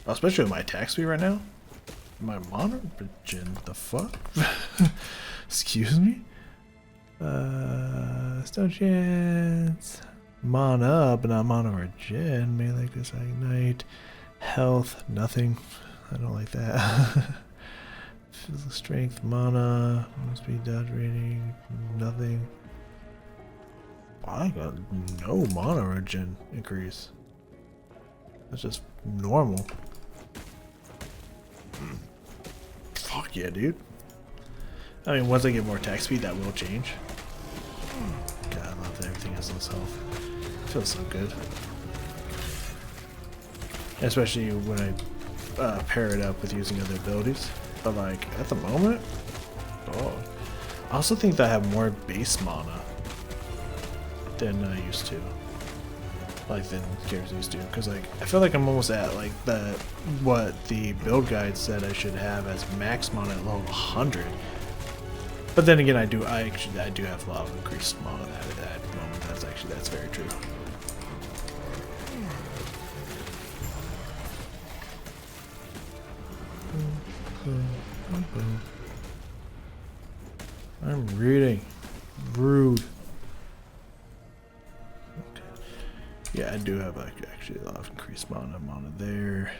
especially with my attack speed right now. My mana regen, the fuck? Excuse me. Stone chance. Mana, but not mana regen. Melee goes ignite. Health, nothing. I don't like that. Physical strength, mana, speed, dodge rating, nothing. I got no mana regen increase. That's just normal. Fuck yeah, dude. I mean, once I get more attack speed, that will change. God times less health. Feels so good. Especially when I pair it up with using other abilities. But like, at the moment, oh. I also think that I have more base mana than I used to. Like, than characters used to. Because like, I feel like I'm almost at like what the build guide said I should have as max mana at level 100. But then again, I do have a lot of increased mana at that moment. That's very true. I'm reading. Rude. Okay. Yeah, I do have like actually a lot of increased mana. Mana there.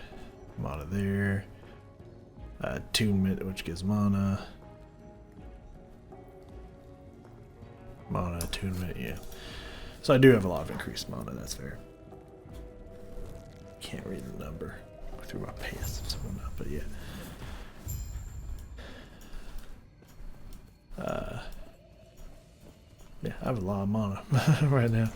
Mana there. Attunement, which gives mana. Mana, attunement, yeah. So I do have a lot of increased mana, that's fair. Can't read the number through my passives and whatnot, but yeah. Yeah, I have a lot of mana right now.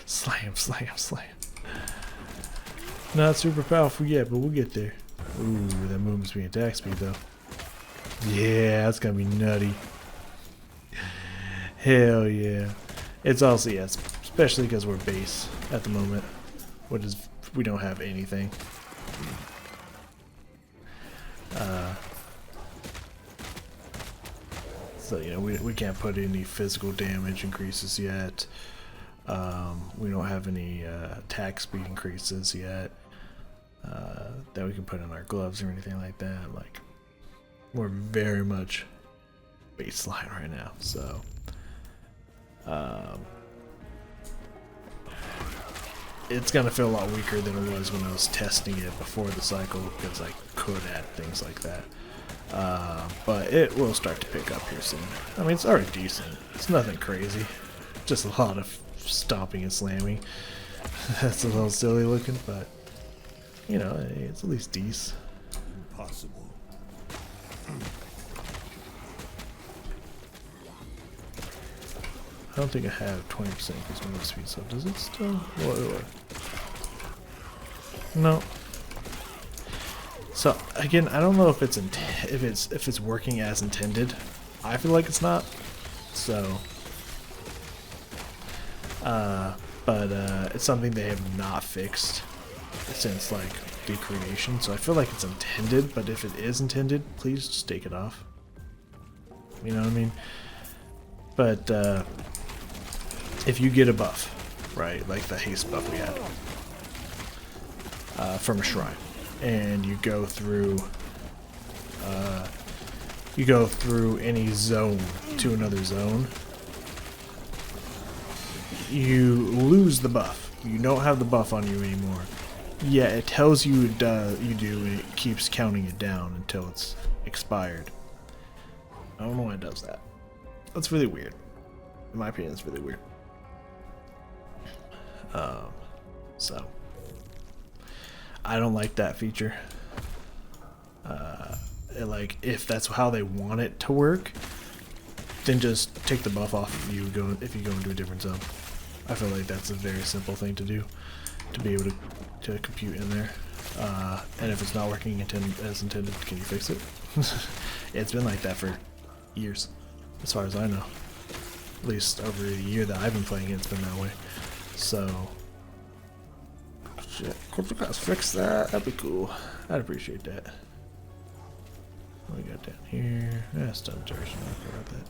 Slam, slam, slam. Not super powerful yet, but we'll get there. Ooh, that moves me attack speed though. Yeah, that's gonna be nutty. Hell yeah. It's also, yeah, especially because we're base at the moment. Which is, we don't have anything. So, you know, we can't put any physical damage increases yet. We don't have any attack speed increases yet that we can put in our gloves or anything like that. Like, we're very much baseline right now, so it's gonna feel a lot weaker than it was when I was testing it before the cycle, because I could add things like that. But it will start to pick up here soon. I mean, it's already decent. It's nothing crazy. Just a lot of stomping and slamming. That's a little silly looking, but you know, it's at least decent. Impossible. I don't think I have 20% increased movement speed, so does it still? What? No. So again, I don't know if it's if it's working as intended. I feel like it's not. So, but it's something they have not fixed since like the creation. So I feel like it's intended. But if it is intended, please just take it off. You know what I mean? But if you get a buff, right, like the haste buff we had from a shrine, and you go through any zone to another zone, you lose the buff. You don't have the buff on you anymore. Yeah, it tells you you do, and it keeps counting it down until it's expired. I don't know why it does that. That's really weird. In my opinion, it's really weird. So I don't like that feature. Like, if that's how they want it to work, then just take the buff off if you go into a different zone. I feel like that's a very simple thing to do, to be able to compute in there. And if it's not working as intended, can you fix it? It's been like that for years, as far as I know. At least over a year that I've been playing it, it's been that way. So, shit, could you guys fix that? That'd be cool. I'd appreciate that. What we got down here? Stun duration. I forgot that.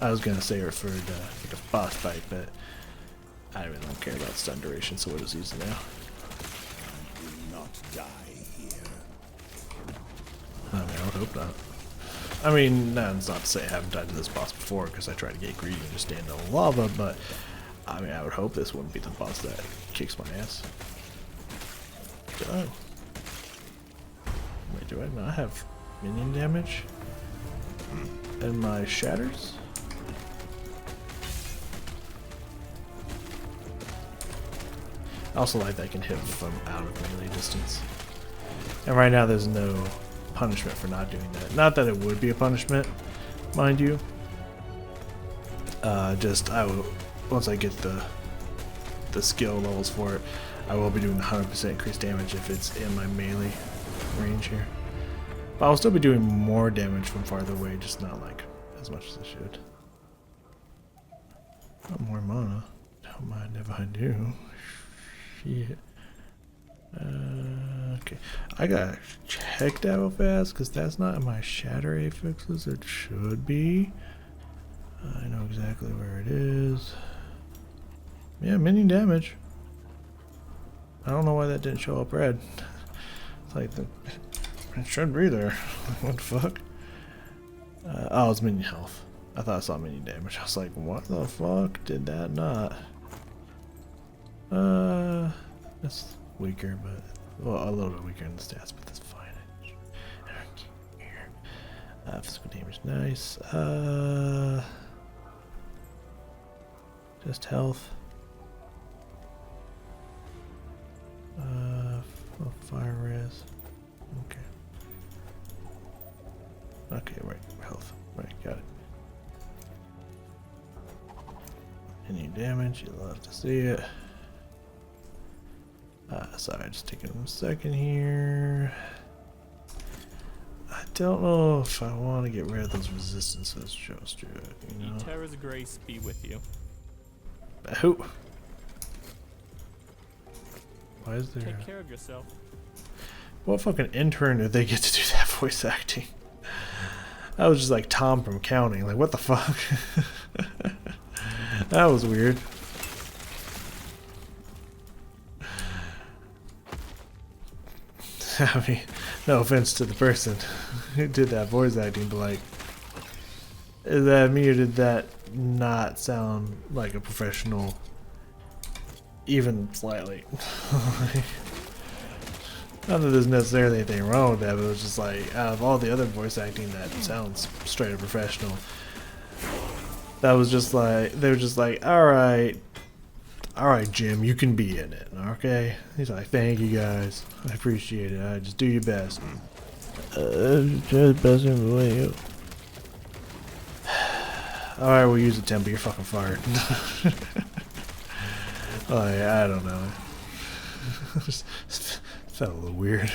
I was gonna say it referred to like a boss fight, but I really don't care about stun duration, so we'll just use it now. I will not die here. I mean, I would hope not. I mean, that's not to say I haven't died to this boss before, because I tried to get greedy and just stand in the lava, but I mean, I would hope this wouldn't be the boss that kicks my ass. Oh. Wait, do I not have minion damage? And my shatters? I also like that I can hit if I'm out of melee distance. And right now there's no punishment for not doing that. Not that it would be a punishment, mind you. Just I will, once I get the skill levels for it, I will be doing 100% increased damage if it's in my melee range here. But I'll still be doing more damage from farther away, just not like as much as I should. Got more mana. Don't mind if I do. Shit. Okay. I gotta check that real fast because that's not in my shatter affixes. It should be. I know exactly where it is. Yeah, minion damage. I don't know why that didn't show up red. It's like it should be there. What the fuck? Oh, it's minion health. I thought I saw minion damage. I was like, what the fuck did that not? That's weaker, but well, a little bit weaker in the stats, but that's fine. Physical damage, nice. Just health. Fire res. Okay. Okay, right. Health. Right, got it. Any damage? You'll love to see it. Sorry, just taking a second here. I don't know if I want to get rid of those resistances just yet, you know? Terra's grace be with you. Who? Why is there... Take care of yourself. What fucking intern did they get to do that voice acting? That was just like Tom from Counting. Like, what the fuck? That was weird. I mean, no offense to the person who did that voice acting, but like, is that me or did that not sound like a professional, even slightly? Not that there's necessarily anything wrong with that, but it was just like, out of all the other voice acting that sounds straight up professional, that was just like, they were just like, alright, Jim, you can be in it, okay? He's like, thank you guys, I appreciate it, just do your best. Just best in the way. Alright, we'll use a tempo, you're fucking fired. Oh, yeah, I don't know. Felt a little weird.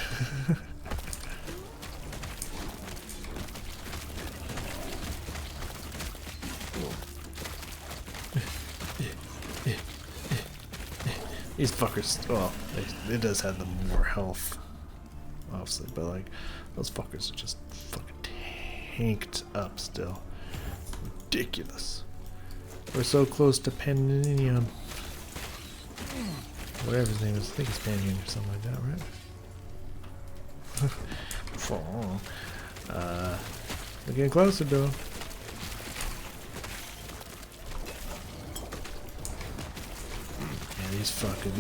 These fuckers, well, it does have the more health, obviously, but like, those fuckers are just fucking tanked up still. Ridiculous. We're so close to Paninium. Whatever his name is, I think it's Panion or something like that, right? We're getting closer though. Yeah, these fuckers,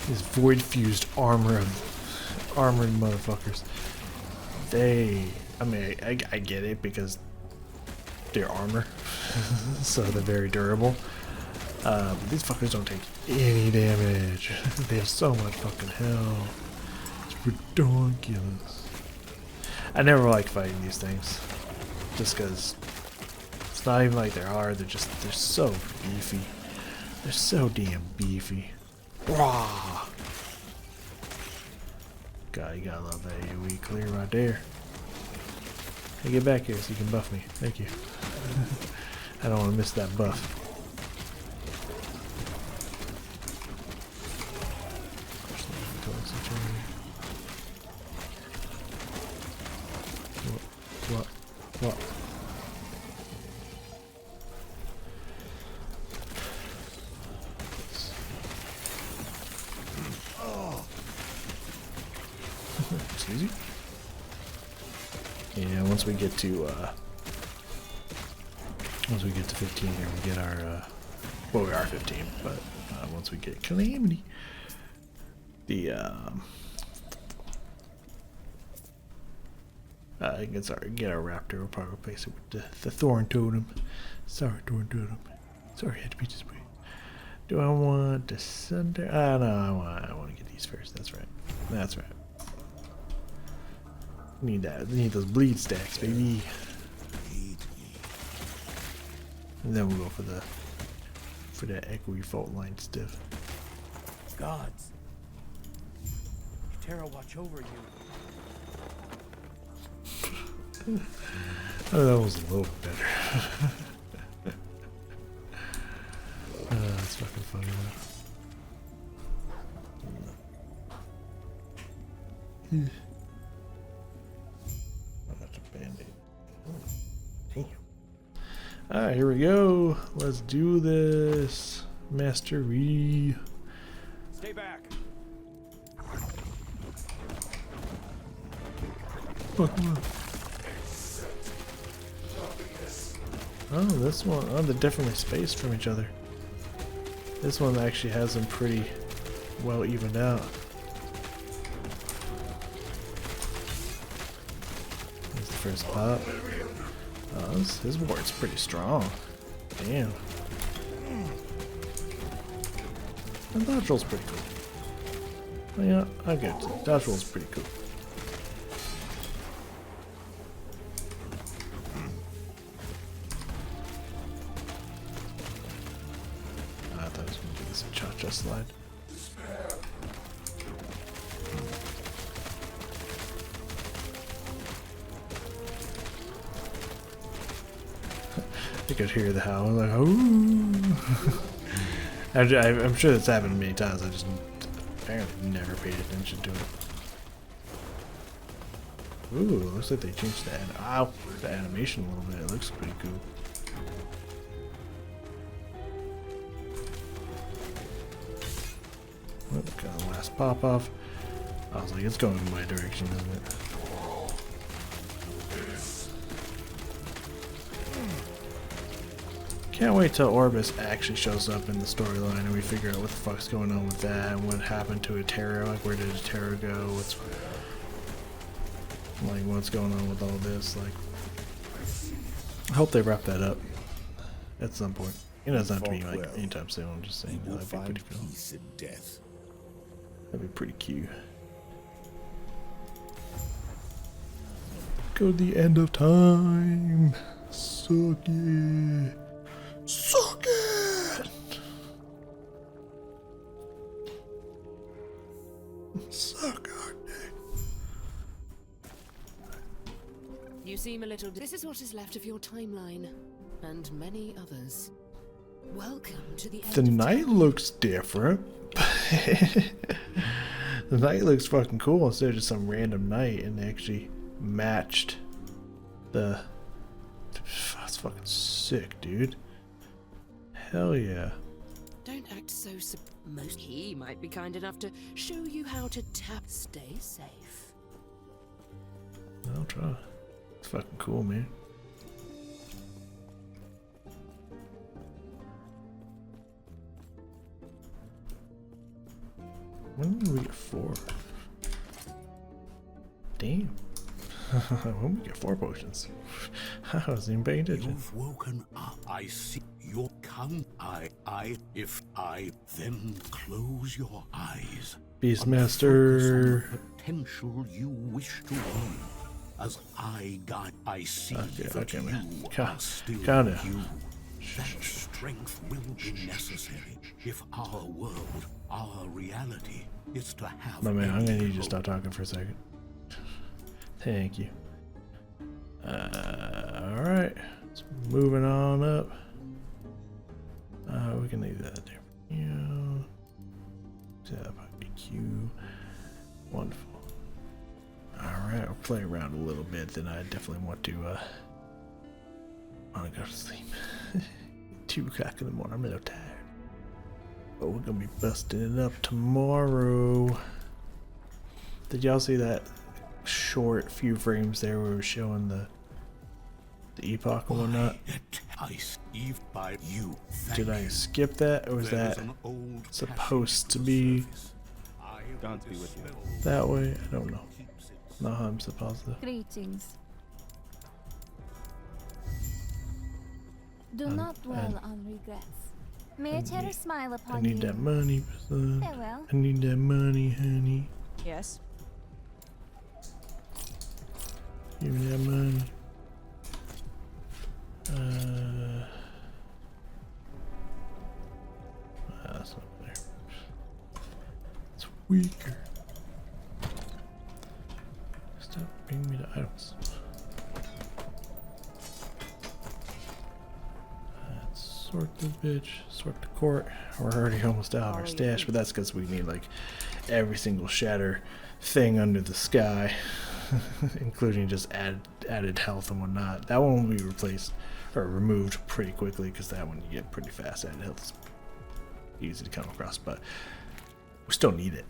these void fused armored motherfuckers. I mean, I get it because they're armor, so they're very durable. But these fuckers don't take any damage. They have so much fucking health. It's ridiculous. I never like fighting these things, just because it's not even like they're hard. They're so beefy. They're so damn beefy. Rah! God, you gotta love that AoE clear right there. Hey, get back here so you can buff me. Thank you. I don't want to miss that buff. What? It's easy. Yeah, once we get to 15 here, we get our well, we are 15, but once we get Calamity, the get our raptor. We'll probably replace it with the Thorn Totem. Sorry, Thorn Totem. Sorry, I had to be this way. Do I want the Sunder? No, I want to get these first. That's right. That's right. Need that. Need those bleed stacks, baby. And then we'll go for that echoey fault line stiff. Gods. Terra watch over you. Oh, that was a little better. That's fucking funny though. Oh, that's a band-aid. Oh, damn. Alright, here we go. Let's do this. Mastery. Stay back. Oh, this one. Oh, they're definitely spaced from each other. This one actually has them pretty well evened out. There's the first pop. Oh, his ward's pretty strong. Damn. And dodge roll's pretty cool. Oh, yeah, I'll give it to you. Dodge roll's pretty cool. I thought I was going to do this cha-cha slide. I could hear the howl, like, ooh. I'm sure that's happened many times, I just apparently never paid attention to it. Ooh, looks like they changed the animation a little bit, it looks pretty cool. Oh, got the last pop off. I was like, it's going in my direction, isn't it? Can't wait till Orbis actually shows up in the storyline and we figure out what the fuck's going on with that and what happened to Atero, like where did Atero go, what's going on with all this, like I hope they wrap that up at some point. It doesn't have to be like anytime soon, I'm just saying that'd be pretty cool. That'd be pretty cute. Go the end of time. Suck it. Suck it! Suck our dick. You seem a little. This is what is left of your timeline, and many others. Welcome to the end. The night looks different. The night looks fucking cool instead of just some random night, and they actually matched the. That's fucking sick, dude. Hell yeah. Don't act so. Most he might be kind enough to show you how to tap. Stay safe. I'll try. It's fucking cool, man. When did we get 4? Damn. When we get 4 potions. I wasn't even paying attention. You've woken up. I see your count. If I then close your eyes. Beastmaster. Potential you wish to win. As I guide, I see that you are still Kinda. you. That strength will be necessary if our world, our reality, is to have. My man, I'm gonna need you to stop talking for a second. Thank you. Alright. Let's moving on up. We can leave that there. Yeah. Q. Wonderful. Alright, we'll play around a little bit, then I definitely want to go to sleep. 2 o'clock in the morning, I'm a little tired. But we're gonna be busting it up tomorrow. Did y'all see that short few frames there where we were showing the epoch and whatnot? Did I skip that, or was that supposed to be Gods be with you. that way? I don't know. Not how I'm supposed to. Greetings. Do not dwell on regrets. May a terror smile upon I need you. that money, son. Farewell. I need that money, honey. Yes. Give me that money. That's not there. It's weaker. Stop bringing me the items. Let's sort this bitch. Sort the court. We're already almost out of our stash, but that's because we need like every single shatter thing under the sky, including just added health and whatnot. That one will be replaced or removed pretty quickly because that one you get pretty fast. Added health is easy to come across, but we still need it.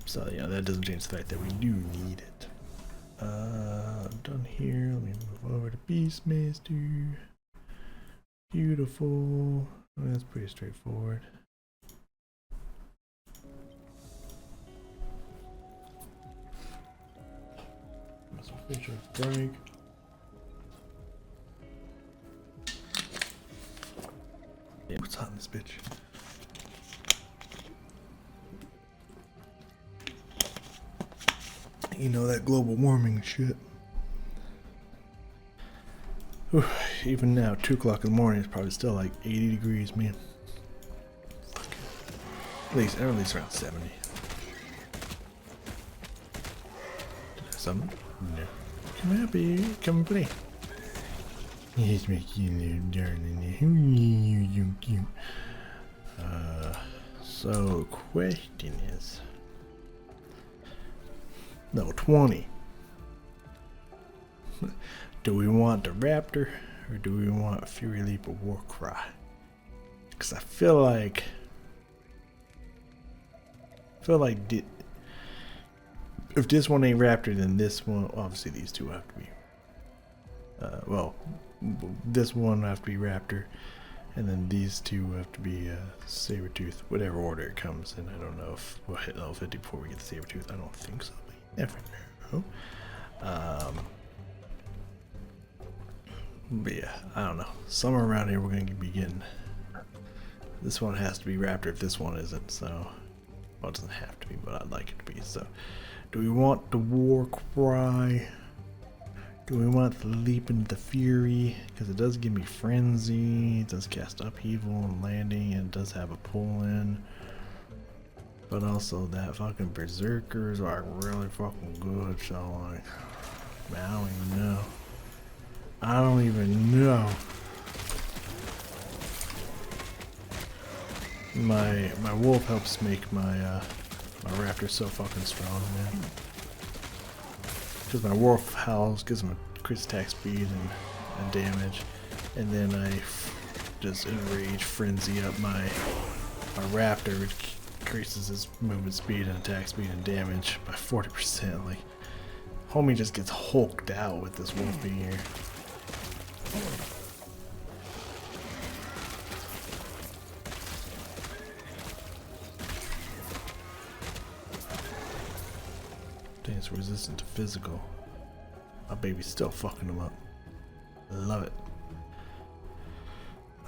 So you know that doesn't change the fact that we do need it. I'm done here. Let me move over to Beastmaster. Beautiful. I mean, that's pretty straightforward. Fish or break. Yeah, what's hot in this bitch? You know that global warming shit. Whew, even now, 2 o'clock in the morning, it's probably still like 80 degrees, man. Fuck. At least around 70. Something? No. Come out, baby. Come and play. Yes, my cute little darling. You cute. So question is level 20. Do we want the Raptor or do we want Fury Leap or Warcry? Because I feel like if this one ain't Raptor, then this one, obviously these two have to be, well, this one have to be Raptor, and then these two have to be Sabertooth, whatever order it comes in. I don't know if we'll hit level 50 before we get the Sabertooth. I don't think so, but you never know. But yeah, I don't know. Somewhere around here we're going to be getting, this one has to be Raptor if this one isn't, so, well, it doesn't have to be, but I'd like it to be, so. Do we want the Warcry? Do we want the Leap into the Fury? Because it does give me Frenzy, it does cast Upheaval and Landing, and it does have a pull-in. But also that fucking Berserkers are really fucking good, so like, man, I don't even know. I don't even know. My wolf helps make my my Raptor so fucking strong, man. Because my wolf howls, gives him a crit attack speed and damage, and then I just enrage frenzy up my Raptor, which increases his movement speed and attack speed and damage by 40%. Like, homie just gets hulked out with this wolf being here. Dang, it's resistant to physical. My baby's still fucking him up. Love it.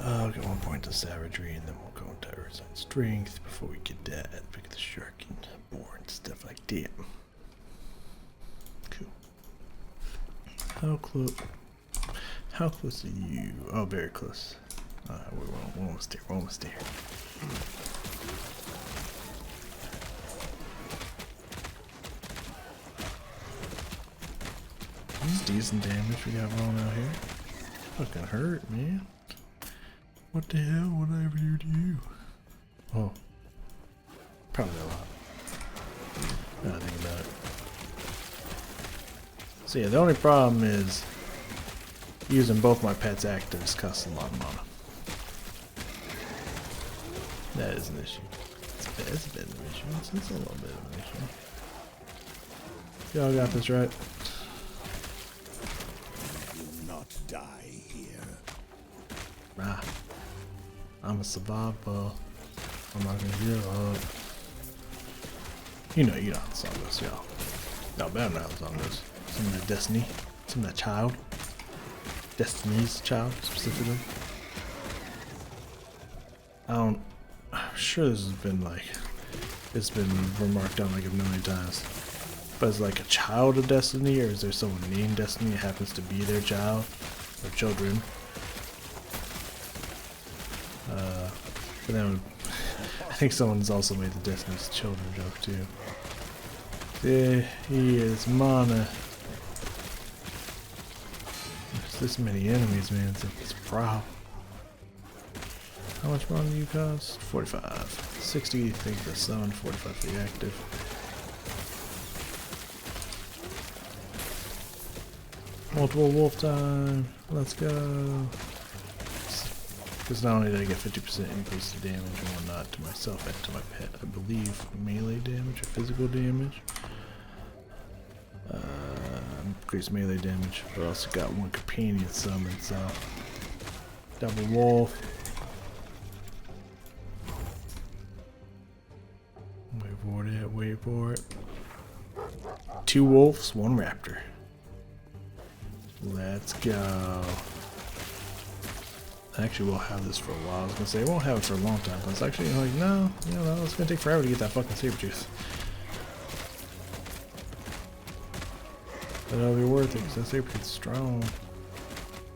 I'll get 1 point to savagery and then we'll go into Earth and strength before we get that. Pick the shark and boar and stuff like that. Cool. How close are you? Oh, very close. We're almost there. We're almost there. This is decent damage we got rolling out here. Fucking hurt, man. What the hell would I ever do to you? Oh. Probably a lot. Now I think about it. So yeah, the only problem is using both my pets actives costs a lot of mana. That is an issue. It's a bit of an issue. It's a little bit of an issue. Y'all got this right. Do not die here. Rah. I'm a survivor. I'm not gonna give up. You know how the song goes, y'all. Y'all better know how the song goes. Some of that Destiny. Some of that Child. Destiny's Child, specifically. I'm sure this has been like, it's been remarked on like a million times. But is like a child of Destiny, or is there someone named Destiny that happens to be their child or children? But then I think someone's also made the Destiny's Children joke too. There he is, mana. There's this many enemies, man. It's a problem. How much mana do you cost? 45. 60, I think the summon, 45 for the active. Multiple wolf time. Let's go. Because not only did I get 50% increase to damage and whatnot to myself and to my pet, I believe melee damage or physical damage. Increased melee damage, but I also got one companion summon, so double wolf. Wait for it, wait for it. 2 wolves, 1 raptor. Let's go. Actually, we'll have this for a while. I was gonna say, we won't have it for a long time, but it's actually like, no, you know, it's gonna take forever to get that fucking saber tooth. But it'll be worth it, because that saber tooth's strong.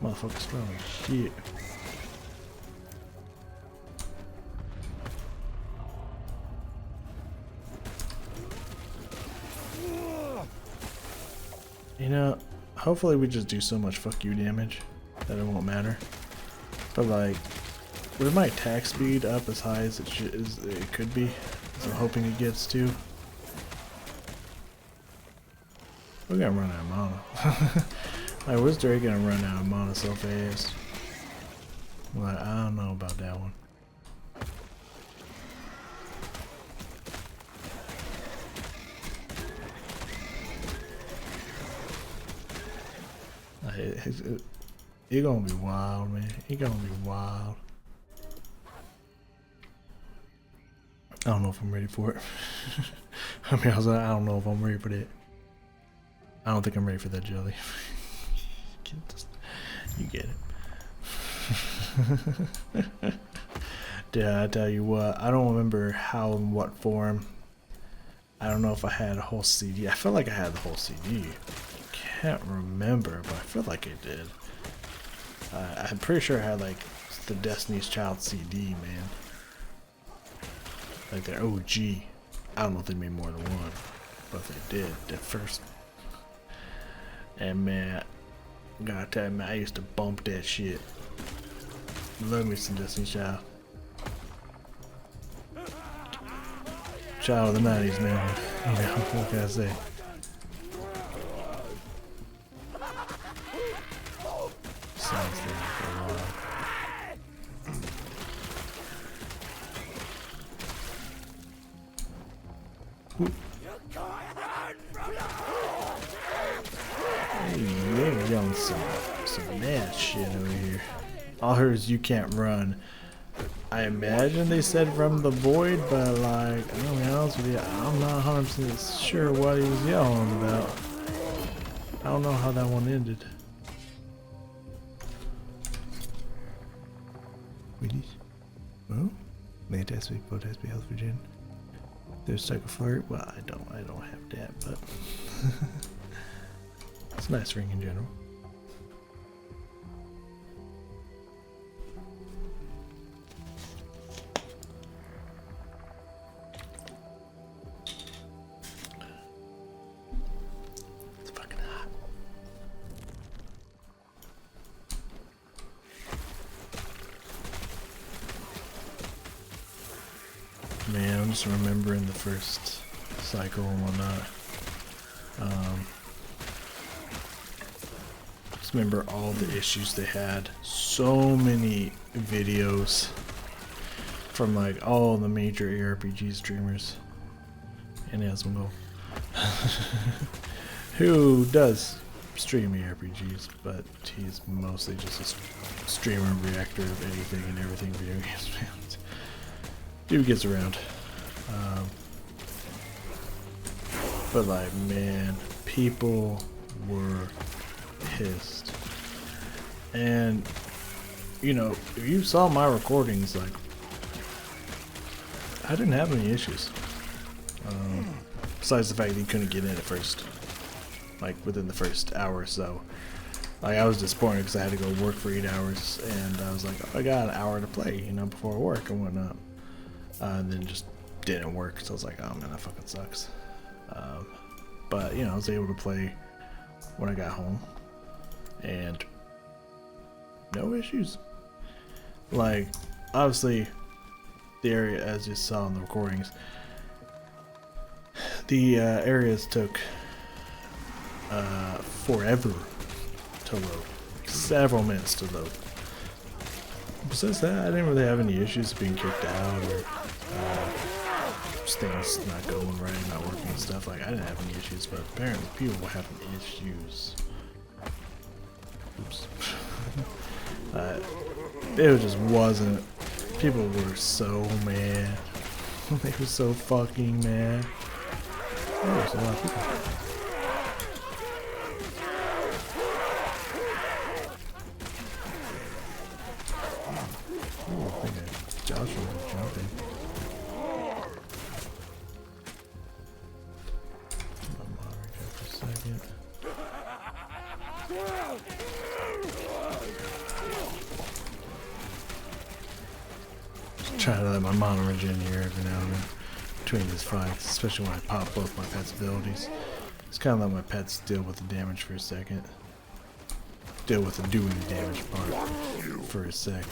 Motherfucking strong as shit. You know, hopefully we just do so much fuck you damage that it won't matter. But like, with my attack speed up as high as it could be, as I'm hoping it gets to, we're gonna run out of mana. Like, where's Drake gonna run out of mana so fast? Like, I don't know about that one. It's gonna be wild, man. It's gonna be wild. I don't know if I'm ready for it. I mean, I don't know if I'm ready for that. I don't think I'm ready for that jelly. You get it. Yeah, I tell you what, I don't remember how and what form. I don't know if I had a whole CD. I feel like I had the whole CD. Can't remember, but I feel like I did. I'm pretty sure I had like the Destiny's Child CD, man. Like their OG. I don't know if they made more than one, but if they did, that first. And man, gotta tell you, man, I used to bump that shit. Love me some Destiny's Child. Child of the 90s, man. You know, what can I say? Sounds like a lot. Hey, you're yelling some mad shit over here. All I heard is you can't run. I imagine they said from the void, but like, I'm gonna be honest with you, I'm not 100% sure what he was yelling about. I don't know how that one ended. Wheaties? Well, fantastic, fantastic health for Jen. There's Psycho Flirt. Well, I don't have that, but it's a nice ring in general. It's fucking hot. Man, I'm just remembering the first cycle and whatnot. Just remember all the issues they had. So many videos from like all the major ARPG streamers and Asmongold, who does stream ARPGs, but he's mostly just a streamer and reactor of anything and everything video games. Dude gets around. But like, man, people were pissed. And you know, if you saw my recordings, like, I didn't have any issues. Besides the fact that you couldn't get in at first, like within the first hour or so. Like I was disappointed because I had to go work for 8 hours, and I was like, oh, I got an hour to play, you know, before work and whatnot. And then it just didn't work, so I was like, oh man, that fucking sucks. But you know, I was able to play when I got home, and no issues. Like, obviously, the area, as you saw in the recordings, the areas took forever to load, several minutes to load. Besides that, I didn't really have any issues being kicked out or just things not going right, not working and stuff. Like, I didn't have any issues, but apparently people were having issues. Oops. It just wasn't. People were so mad. They were so fucking mad. Oh, there's a lot of people. Oh, I think Joshua was jumping. I'm moderating for a second. Just try to let my mana regen here every now and then between these fights, especially when I pop both my pet's abilities. Just kind of let my pets deal with the damage for a second. Deal with the doing damage part for a sec.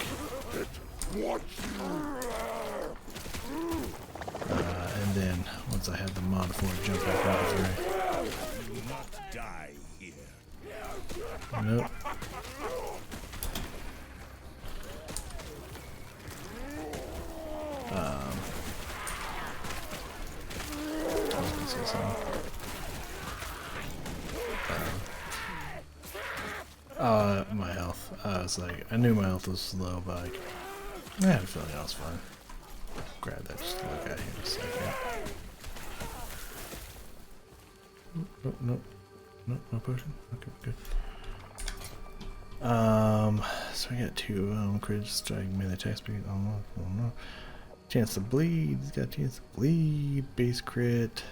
And then once I have the mana for it, jump back out of the Not die here. Nope. I was gonna say something. My health. I was like, I knew my health was low, but like, I had a feeling I was fine. Grab that just to look at here in a second. Nope, nope, nope, no potion. Okay, good. So we got 2 crit strike, melee attack speed. Oh no. Chance to bleed. He's got a chance to bleed. Base crit.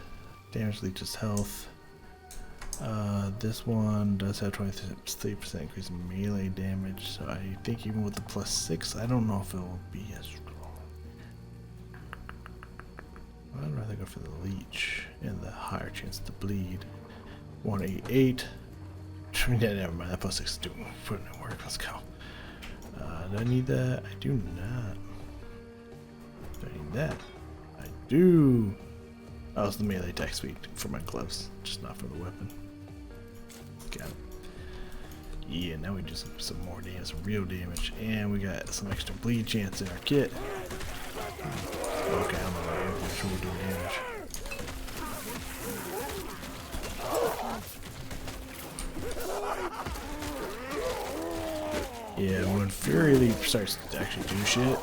Damage leeches health. This one does have 23% increase in melee damage, so I think even with the +6, I don't know if it will be as strong. I'd rather go for the leech and the higher chance to bleed. 188. Yeah, never mind. That +6 is doing putting it work. Let's go. Do I need that? I do not. Do I need that? I do. Oh, it's the melee attack speed for my gloves, just not for the weapon. Got it. Yeah, now we do some more damage, some real damage, and we got some extra bleed chance in our kit. Okay, I'm alright. Make sure we're doing damage. Yeah, when Fury Leap starts to actually do shit,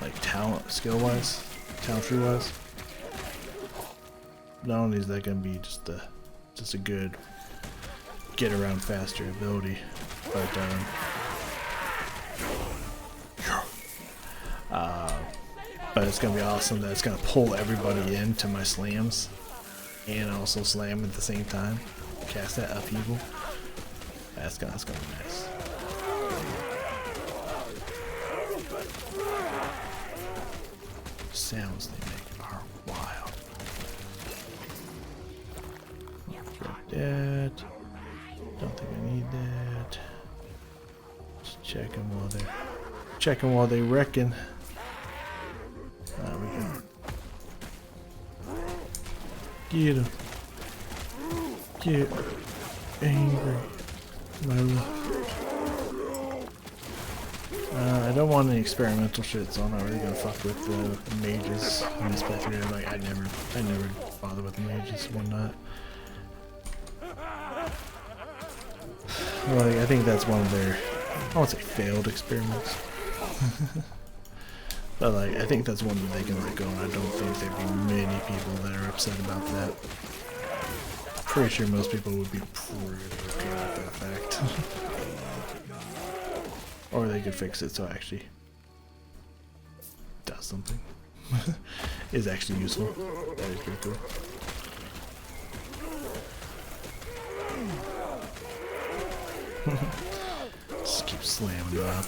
like talent, skill-wise, talent tree-wise, not only is that gonna be just a good get around faster ability, but it's gonna be awesome that it's gonna pull everybody into my slams and also slam at the same time. Cast that upheaval. That's gonna be nice. Sounds they make are wild. Grab that. Don't think I need that. Just checking while they reckon. We can get him. Get angry, my love. I don't want any experimental shit, so I'm not really gonna fuck with the mages in this playthrough. Like I never bother with the mages and whatnot. Like I think that's one of their, I won't say failed experiments, but like I think that's one that they can let go, and I don't think there'd be many people that are upset about that. Pretty sure most people would be pretty okay with that fact. Or they could fix it so it actually does something. is actually useful. That is pretty cool. Just keep slamming them up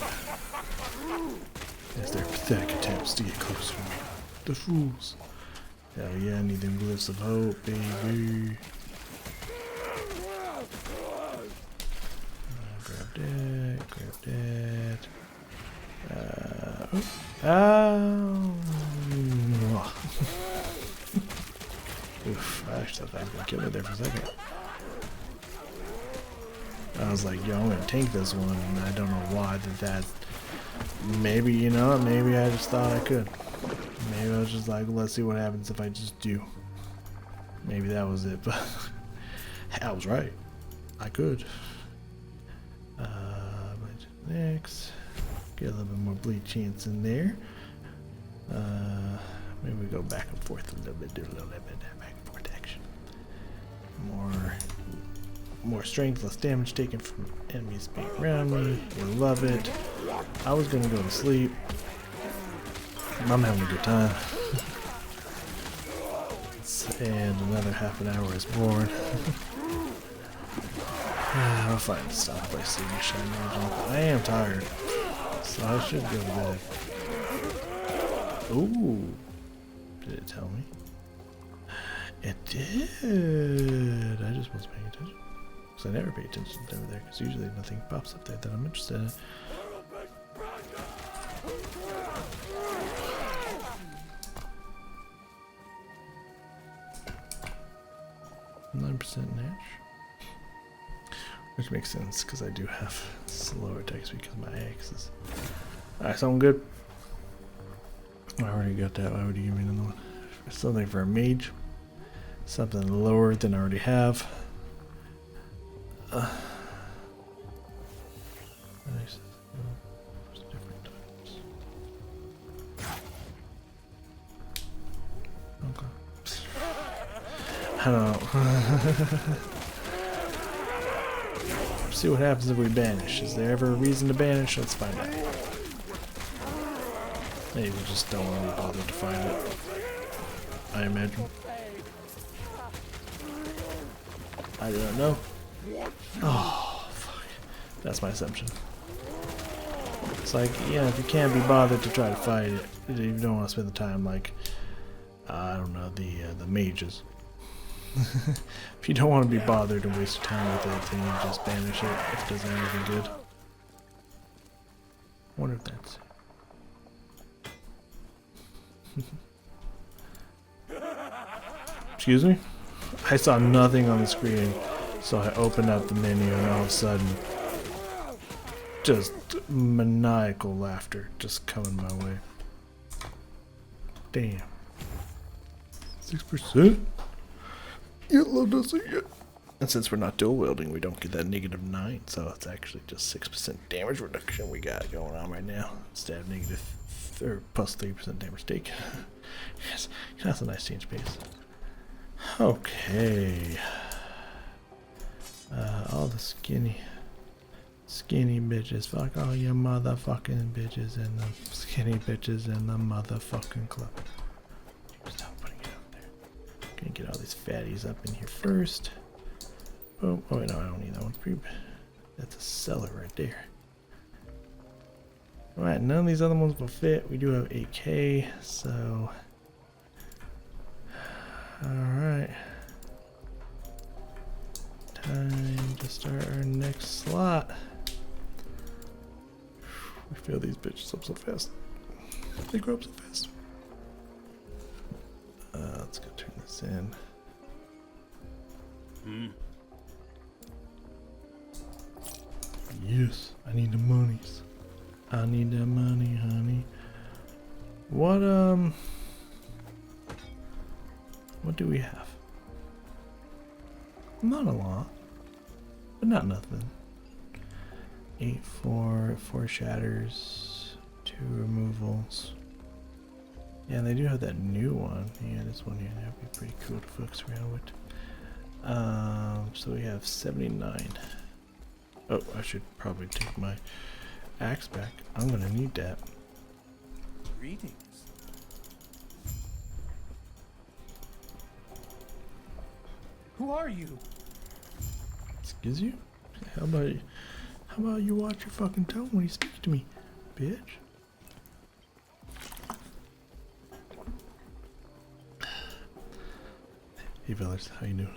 as their pathetic attempts to get closer. The fools. Hell yeah, I need them glyphs of hope, baby. Grab that, grab that. Oof, I actually thought I was gonna kill it there for a second. I was like, yo, I'm gonna tank this one, and I don't know why that maybe, you know, maybe I just thought I could. Maybe I was just like, let's see what happens if I just do. Maybe that was it, but I was right. I could. Next, get a little bit more bleed chance in there. Maybe we go back and forth a little bit, do a little bit of back and forth action. More strength, less damage taken from enemies being around me. You love it. I was gonna go to sleep. I'm having a good time. And another half an hour is born. I'll find a stop place soon, I imagine. I am tired, so I should go to bed. Ooh. Did it tell me? It did. I just wasn't paying attention. Because I never pay attention to there, because usually nothing pops up there that I'm interested in. 9% Nash. Which makes sense, because I do have slower attacks because of my axes. Alright, so I'm good. I already got that. Why would you give me another one? Something for a mage. Something lower than I already have. Nice. Different types. Okay. I don't know. See what happens if we banish. Is there ever a reason to banish? Let's find out. Maybe we just don't want to bother to find it. I imagine. I don't know. Oh, fuck. That's my assumption. It's like, yeah, if you can't be bothered to try to fight it, if you don't want to spend the time, like, I don't know, the mages. If you don't want to be bothered and waste your time with it, then you just banish it if it doesn't have anything good. Wonder if that's... Excuse me? I saw nothing on the screen, so I opened up the menu and all of a sudden, just maniacal laughter just coming my way. Damn. 6%? You love to see it. And since we're not dual wielding, we don't get that -9, so it's actually just 6% damage reduction we got going on right now instead of plus 3% damage taken. Yes, that's a nice change pace. Okay. All the skinny bitches. Fuck all your motherfucking bitches and the skinny bitches in the motherfucking club. Stop putting it up there. Gonna get all these fatties up in here first. Oh wait, no, I don't need that one. That's a cellar right there. Alright, none of these other ones will fit. We do have 8K, so... Alright. Time to start our next slot. We fill these bitches up so fast. They grow up so fast. Let's go turn this in. Yes, I need the monies. I need the money, honey. What do we have? Not a lot, but not nothing. 8, 4 shatters, 2 removals. Yeah, they do have that new one. Yeah, this one here, that'd be pretty cool to focus around with. So we have 79. Oh, I should probably take my axe back. I'm gonna need that. Greetings. Who are you? Excuse you? How about you watch your fucking tone when you speak to me, bitch? Hey fellas, how you doing?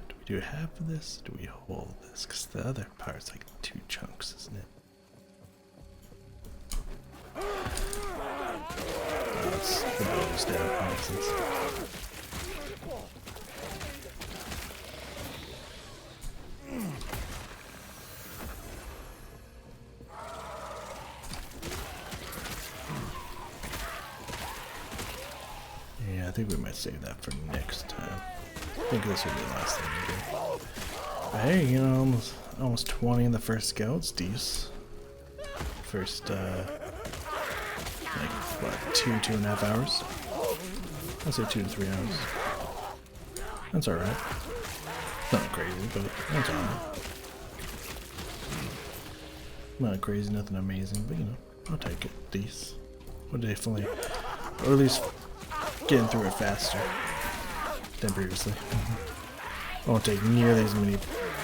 Do we do half of this? Do we hold this? Because the other part's like 2 chunks, isn't it? That's the bonus down, makes sense. Yeah, I think we might save that for next time. I think this will be the last thing we do. But hey, you know, almost 20 in the first scouts, decent. First, like, what, 2.5 hours? I'll say 2 to 3 hours. That's alright. Not crazy, but that's alright. Not crazy, nothing amazing, but you know, I'll take it. Decent. We'll definitely, or at least getting through it faster than previously. Won't take nearly as many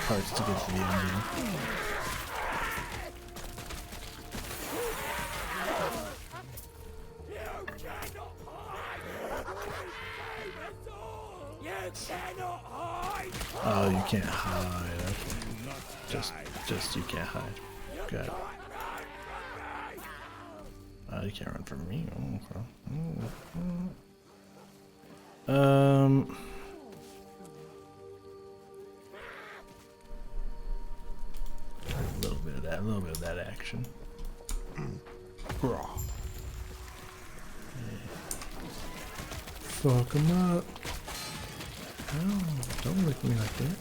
parts to get to the end. Oh, you can't hide. Okay. Just you can't hide. Got it. You can't run from me. Oh, okay. A little bit of that action. Yeah. Fuck him up. Oh, don't lick me like that.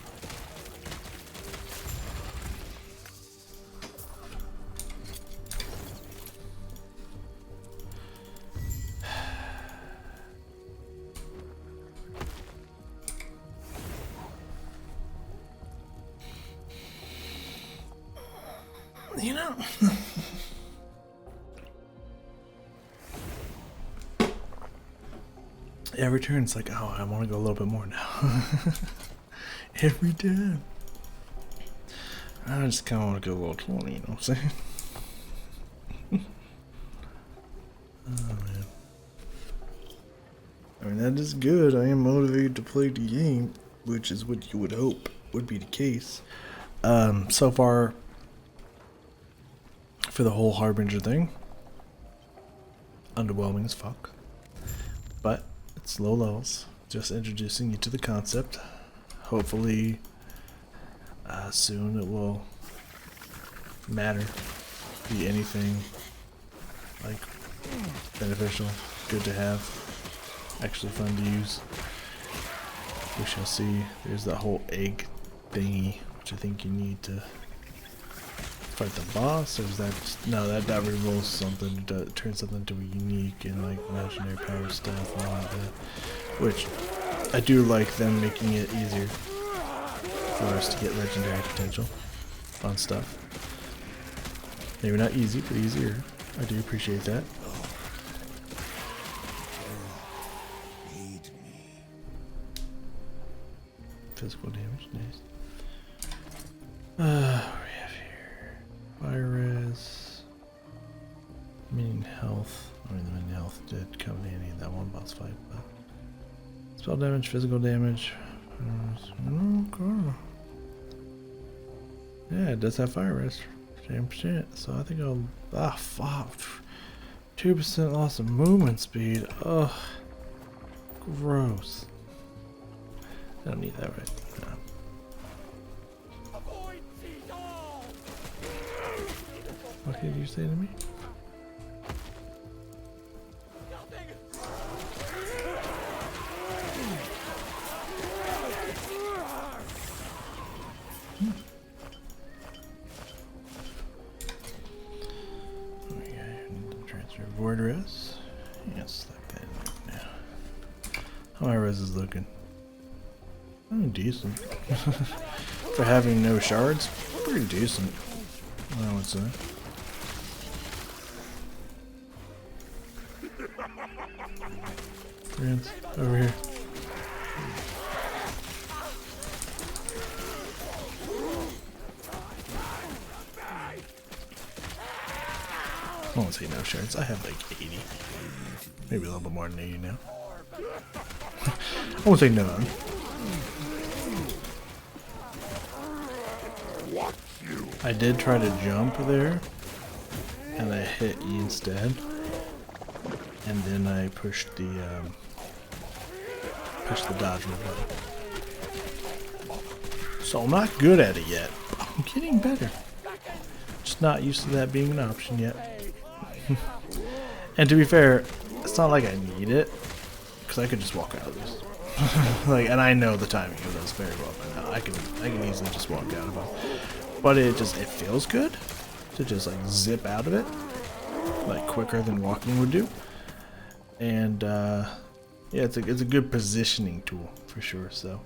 You know. Every turn it's like, oh, I want to go a little bit more now. Every time. I just kind of want to go a little 20, you know what I'm saying? Oh, man. I mean, that is good. I am motivated to play the game, which is what you would hope would be the case. So far, for the whole Harbinger thing, underwhelming as fuck. But it's low levels, just introducing you to the concept. Hopefully, soon it will matter, be anything like beneficial, good to have, actually fun to use. We shall see. There's that whole egg thingy, which I think you need to fight the boss, or is that just, no, that rerolls something, turns something into a unique and like legendary power stuff and all like that. Which I do like them making it easier for us to get legendary potential on stuff. Maybe not easy, but easier. I do appreciate that. Physical damage, nice. What do we have here? Fire res. Meaning health. I mean, the meaning health did come in handy in that one boss fight, but spell damage, physical damage. Yeah, it does have fire res. Same shit. So I think I'll. Fuck. 2% loss of movement speed. Ugh. Gross. I don't need that, right? No. What did you say to me? Void res? Yes, like that right now. How my res is looking? Oh, decent. For having no shards, pretty decent. I would say. Friends, over here. I won't say no shards. I have like 80. Maybe a little bit more than 80 now. I won't say none. I did try to jump there, and I hit E instead. And then I pushed the dodge button. So I'm not good at it yet. I'm getting better. Just not used to that being an option yet. And to be fair, it's not like I need it, because I could just walk out of this. Like, and I know the timing of this very well by now. I can easily just walk out of it. But it feels good to just like zip out of it, like quicker than walking would do. And yeah, it's a good positioning tool for sure. So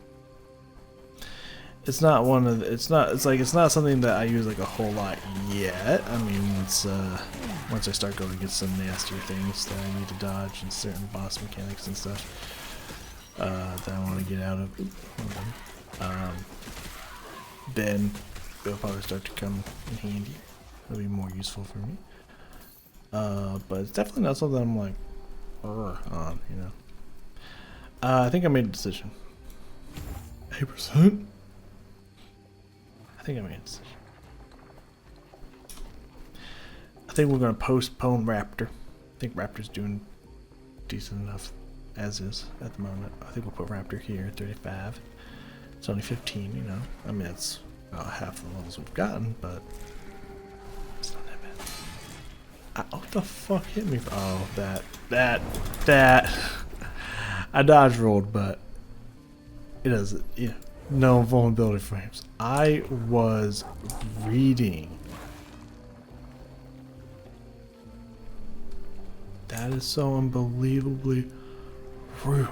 it's not one of the, it's not something that I use like a whole lot yet. I mean, it's once I start going against some nastier things that I need to dodge and certain boss mechanics and stuff that I want to get out of, then it'll probably start to come in handy. It'll be more useful for me. But it's definitely not something I'm like on, you know. I think I made a decision. 8%. I think I made a decision. I think we're gonna postpone Raptor. I think Raptor's doing decent enough as is at the moment. I think we'll put Raptor here at 35. It's only 15, you know. I mean, it's about half the levels we've gotten, but it's not that bad. What the fuck hit me? Oh, that. I dodge rolled, but it doesn't. Yeah, no vulnerability frames. I was reading. That is so unbelievably rude.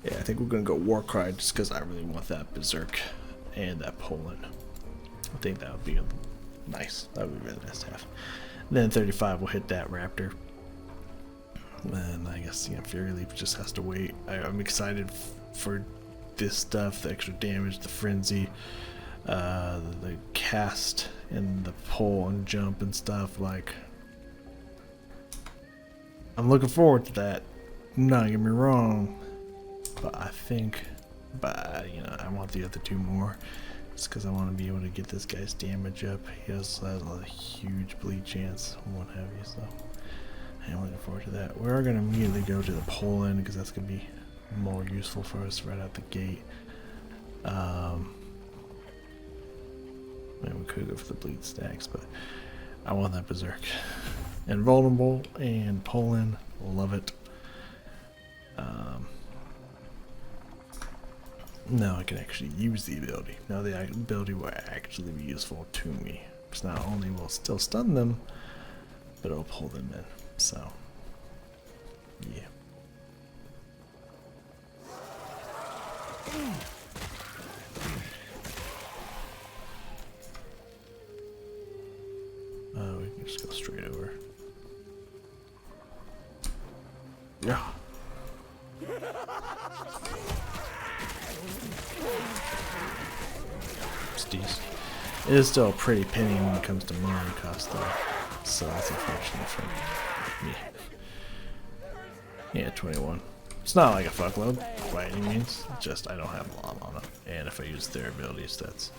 Yeah, I think we're gonna go Warcry just because I really want that Berserk and that Poland. I think that would be nice. That would be really nice to have. Then 35 will hit that Raptor. And I guess, you know, Fury Leap just has to wait. I'm excited for this stuff, the extra damage, the frenzy, the cast and the pull and jump and stuff. Like, I'm looking forward to that. Not get me wrong, but I think, you know, I want the other two more. It's because I want to be able to get this guy's damage up. He has a huge bleed chance, what have you. So I'm looking forward to that. We're gonna immediately go to the Poland because that's gonna be more useful for us right out the gate. Maybe we could go for the bleed stacks, but I want that Berserk. And Vulnerable and Poland, love it. Now I can actually use the ability. Now the ability will actually be useful to me. Because not only will it still stun them, but it'll pull them in. So, yeah. We can just go straight over. Yeah. Steez. It is still a pretty penny when it comes to money cost though. So that's unfortunate for me. Yeah, 21. It's not like a fuckload by any means. It's just I don't have a lot on it. And if I use their abilities, that's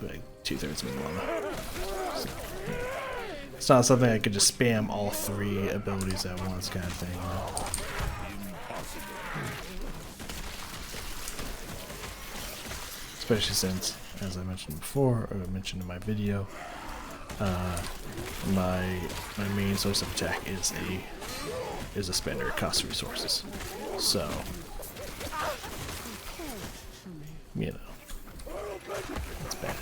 like 2/3 of my mana. So, yeah. It's not something I could just spam all three abilities at once kind of thing. You know? Especially since, as I mentioned before, or I mentioned in my video, my main source of attack is a spender. It costs resources, so you know it's bad.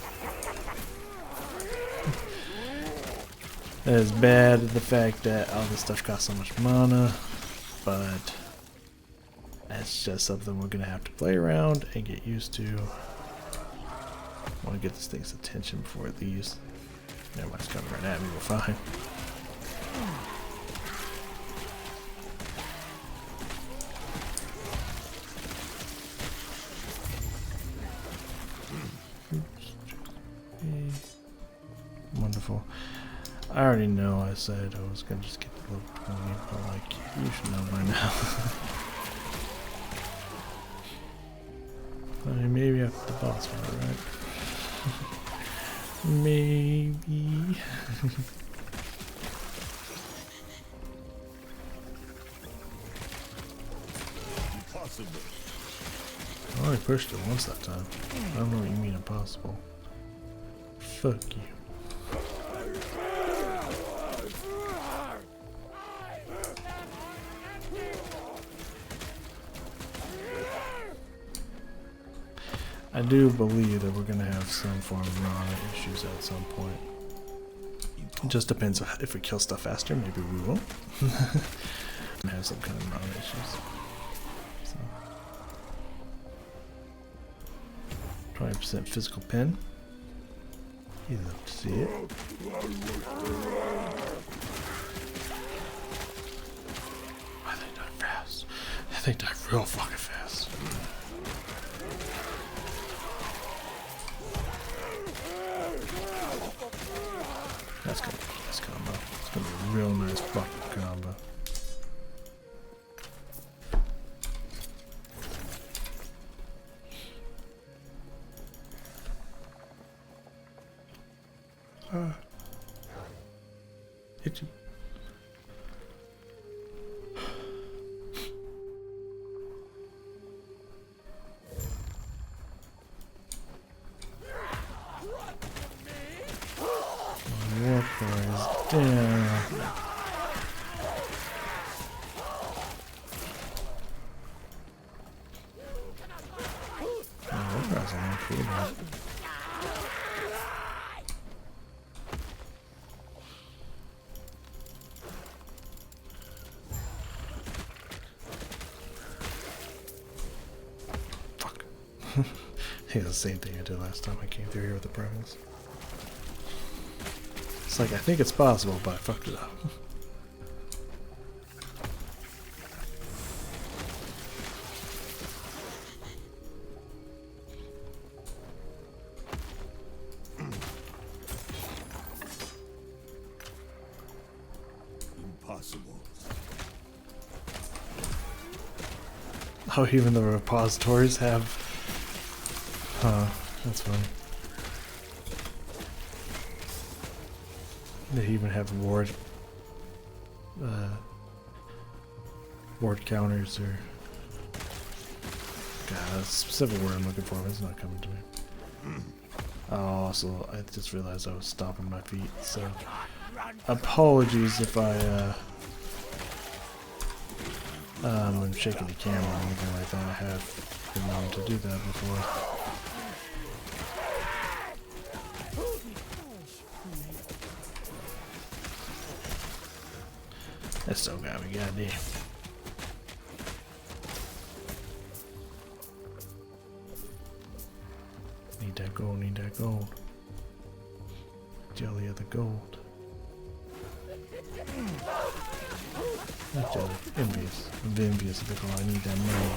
It is bad the fact that all this stuff costs so much mana, but It's just something we're gonna have to play around and get used to. I want to get this thing's attention before it leaves. Never mind, it's coming right at me. We're fine. Wonderful. I already know I said I was gonna just get the little pony, but like, you should know by now. I mean, maybe after the boss fight, right? Maybe. Impossible. I only pushed it once that time. I don't know what you mean impossible. Fuck you. I do believe that we're going to have some form of mana issues at some point. It just depends on if we kill stuff faster, maybe we won't. Have some kind of mana issues. So. 20% physical pen. You love to see it. Why they die fast? They die real fucking fast. That's gonna be a nice combo. It's gonna be a real nice fucking combo. Itchy. Damn. Oh, that's a long cooldown. Fuck. It's the same thing I did last time I came through here with the premise. It's like, I think it's possible, but I fucked it up. Impossible. Oh, even the repositories have... Huh, that's funny. They even have ward counters or God, that's a specific word I'm looking for, but it's not coming to me. Oh, also, I just realized I was stomping my feet, so apologies if I'm shaking the camera or anything like that. I have been known to do that before. That still got me, goddamn. Need that gold, need that gold. Jelly of the gold. Not jelly, envious. I'm envious of the gold. I need that money.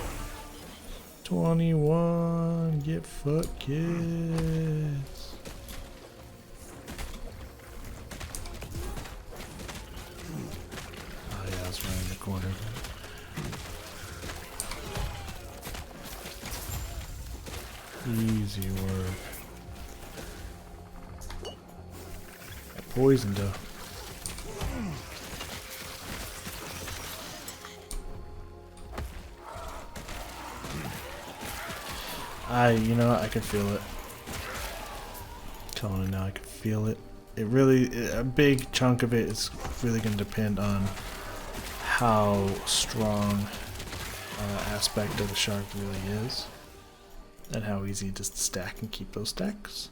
21, get fucked, kids. Right in the corner. Easy work. I poisoned her. I can feel it. Telling it now, I can feel it. It really, a big chunk of it is really going to depend on how strong aspect of the shark really is, and how easy it is to stack and keep those stacks.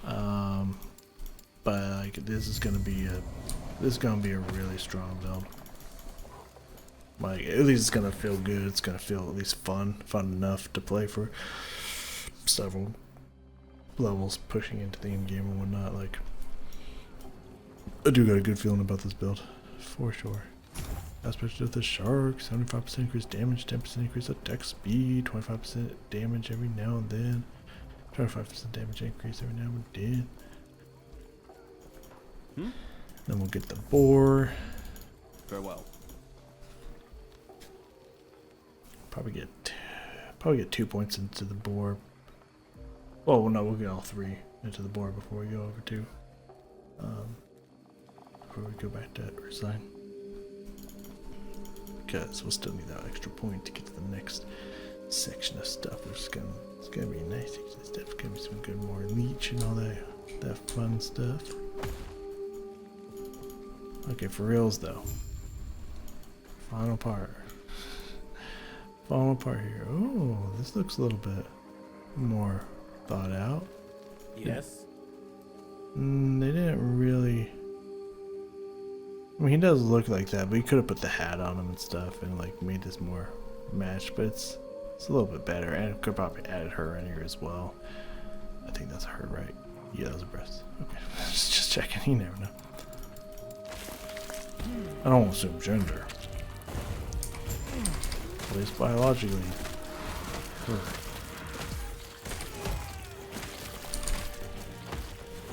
But like, this is gonna be a really strong build. Like, at least it's gonna feel good. It's gonna feel at least fun enough to play for several levels, pushing into the end game and whatnot. Like, I do got a good feeling about this build, for sure. Especially with the shark, 75% increase damage, 10% increase attack speed, 25% damage every now and then, 25% damage increase every now and then. Then we'll get the boar. Farewell. Probably get 2 points into the boar. Oh no, we'll get all 3 into the boar before we go over to before we go back to resign. Because we'll still need that extra point to get to the next section of stuff. It's gonna be a nice section of stuff. It's gonna be some good more leech and all that fun stuff. Okay, for reals though. Final part. Final part here. Oh, this looks a little bit more thought out. Yes. They didn't really. I mean, he does look like that, but he could have put the hat on him and stuff and like made this more matched. But it's a little bit better, and could probably added her in here as well. I think that's her, right? Yeah, that was a breast. Okay, just checking. You never know. I don't assume gender. At least biologically. Her.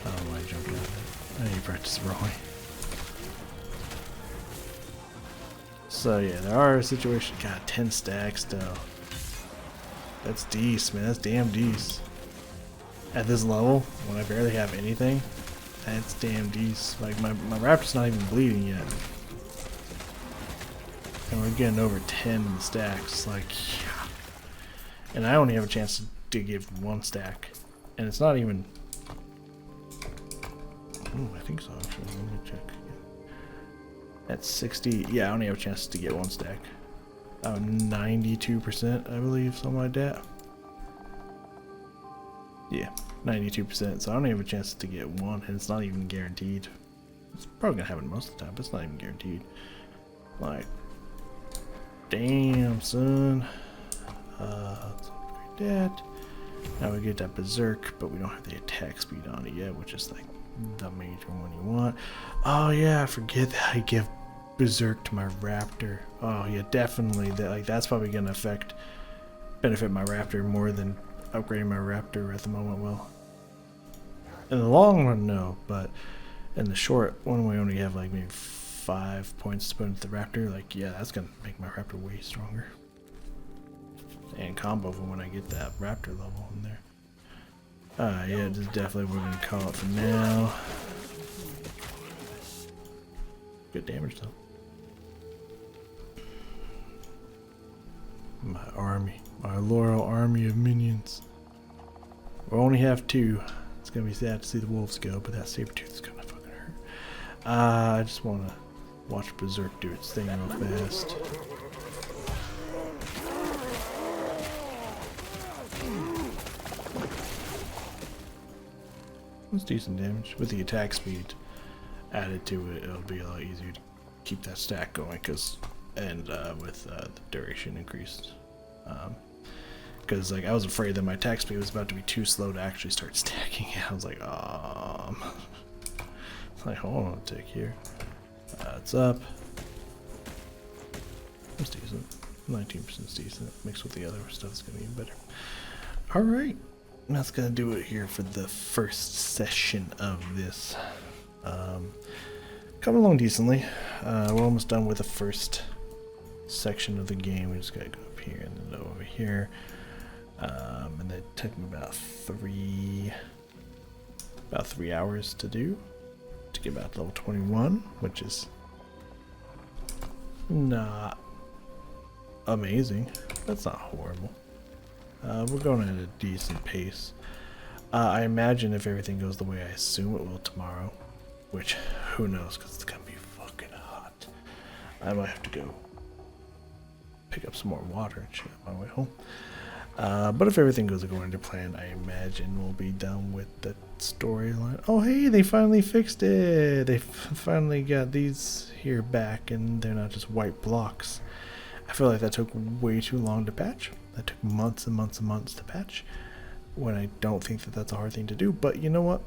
I don't know why I jumped out of it. I need to practice rolling. So yeah, there are situations. God, 10 stacks though. That's decent, man. That's damn decent. At this level, when I barely have anything, that's damn decent. Like my raptor's not even bleeding yet. And we're getting over 10 stacks. Like, yeah. And I only have a chance to give 1 stack. And it's not even. Oh, I think so actually. Let me check. At 60, yeah, I only have a chance to get 1 stack. 92%, I believe, something like that. Yeah, 92%. So I only have a chance to get 1, and it's not even guaranteed. It's probably gonna happen most of the time, but it's not even guaranteed. Like, damn, son. Let's upgrade that. Now we get that berserk, but we don't have the attack speed on it yet, which is like the major one you want. Oh yeah, I forget that I give berserk to my raptor. Oh yeah, definitely. That's probably gonna benefit my raptor more than upgrading my raptor at the moment will. In the long run, no, but in the short one, we only have like maybe 5 points to put into the raptor. Like, yeah, that's gonna make my raptor way stronger. And combo for when I get that raptor level in there. Yeah, just definitely we're gonna call it for now. Good damage though. My army, my loyal army of minions. We only have 2. It's gonna be sad to see the wolves go, but that saber-tooth is gonna fucking hurt. I just wanna watch Berserk do its thing real fast. That's decent damage. With the attack speed added to it, it'll be a lot easier to keep that stack going, and with the duration increased. Because like I was afraid that my attack speed was about to be too slow to actually start stacking it. I was like, it's like, hold on a tick here. It's up. It's decent. 19% is decent. Mixed with the other stuff, it's gonna be even better. Alright. That's gonna do it here for the first session of this. Coming along decently. We're almost done with the first section of the game. We just gotta go up here and then over here. And that took me about 3 hours to do to get back to level 21, which is not amazing. That's not horrible. We're going at a decent pace. I imagine if everything goes the way I assume it will tomorrow, which who knows, because it's gonna be fucking hot. I might have to go pick up some more water and shit on my way home. But if everything goes according to plan, I imagine we'll be done with the storyline. Oh hey, they finally fixed it! They finally got these here back, and they're not just white blocks. I feel like that took way too long to patch. That took months and months and months to patch, when I don't think that that's a hard thing to do. But you know what?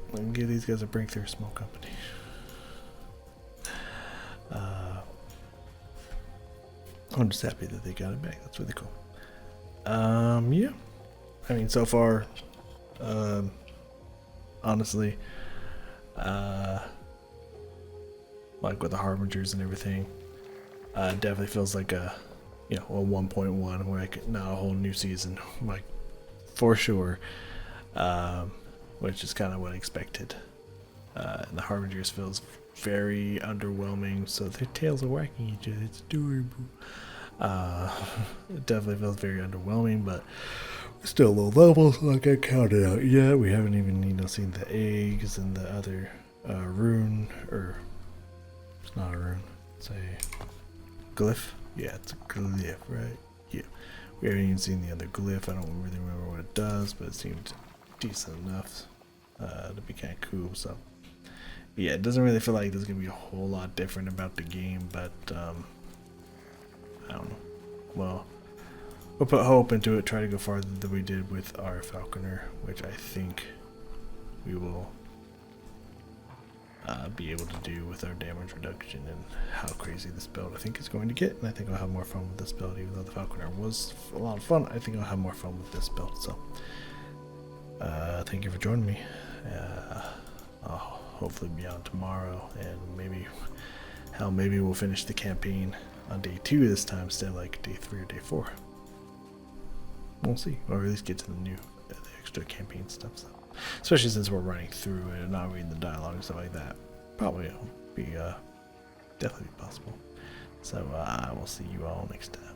I'm gonna give these guys a break. They're a small company. I'm just happy that they got it back. That's really cool. Yeah. I mean, so far, honestly, like with the Harbingers and everything, it definitely feels like a, you know, a 1.1, where not a whole new season, like, for sure, which is kind of what I expected. And the Harbingers feels very underwhelming, so their tails are whacking each other. It's adorable. It definitely feels very underwhelming, but still low levels, like I counted out yet. We haven't even, you know, seen the eggs and the other rune, or it's not a rune, it's a glyph. Yeah, it's a glyph, right? Yeah, we haven't even seen the other glyph. I don't really remember what it does, but it seemed decent enough to be kind of cool. So yeah, it doesn't really feel like there's gonna be a whole lot different about the game, but I don't know. Well, we'll put hope into it, try to go farther than we did with our Falconer, which I think we will be able to do with our damage reduction and how crazy this build I think is going to get. And I think I'll have more fun with this build, even though the Falconer was a lot of fun. I think I'll have more fun with this build. So thank you for joining me. I'll hopefully be on tomorrow, and maybe, hell, maybe we'll finish the campaign on day 2 this time instead of like day 3 or day 4. We'll see, or at least get to the extra campaign stuff. So, especially since we're running through it and not reading the dialogue and stuff like that, probably will be definitely possible. So I will see you all next time.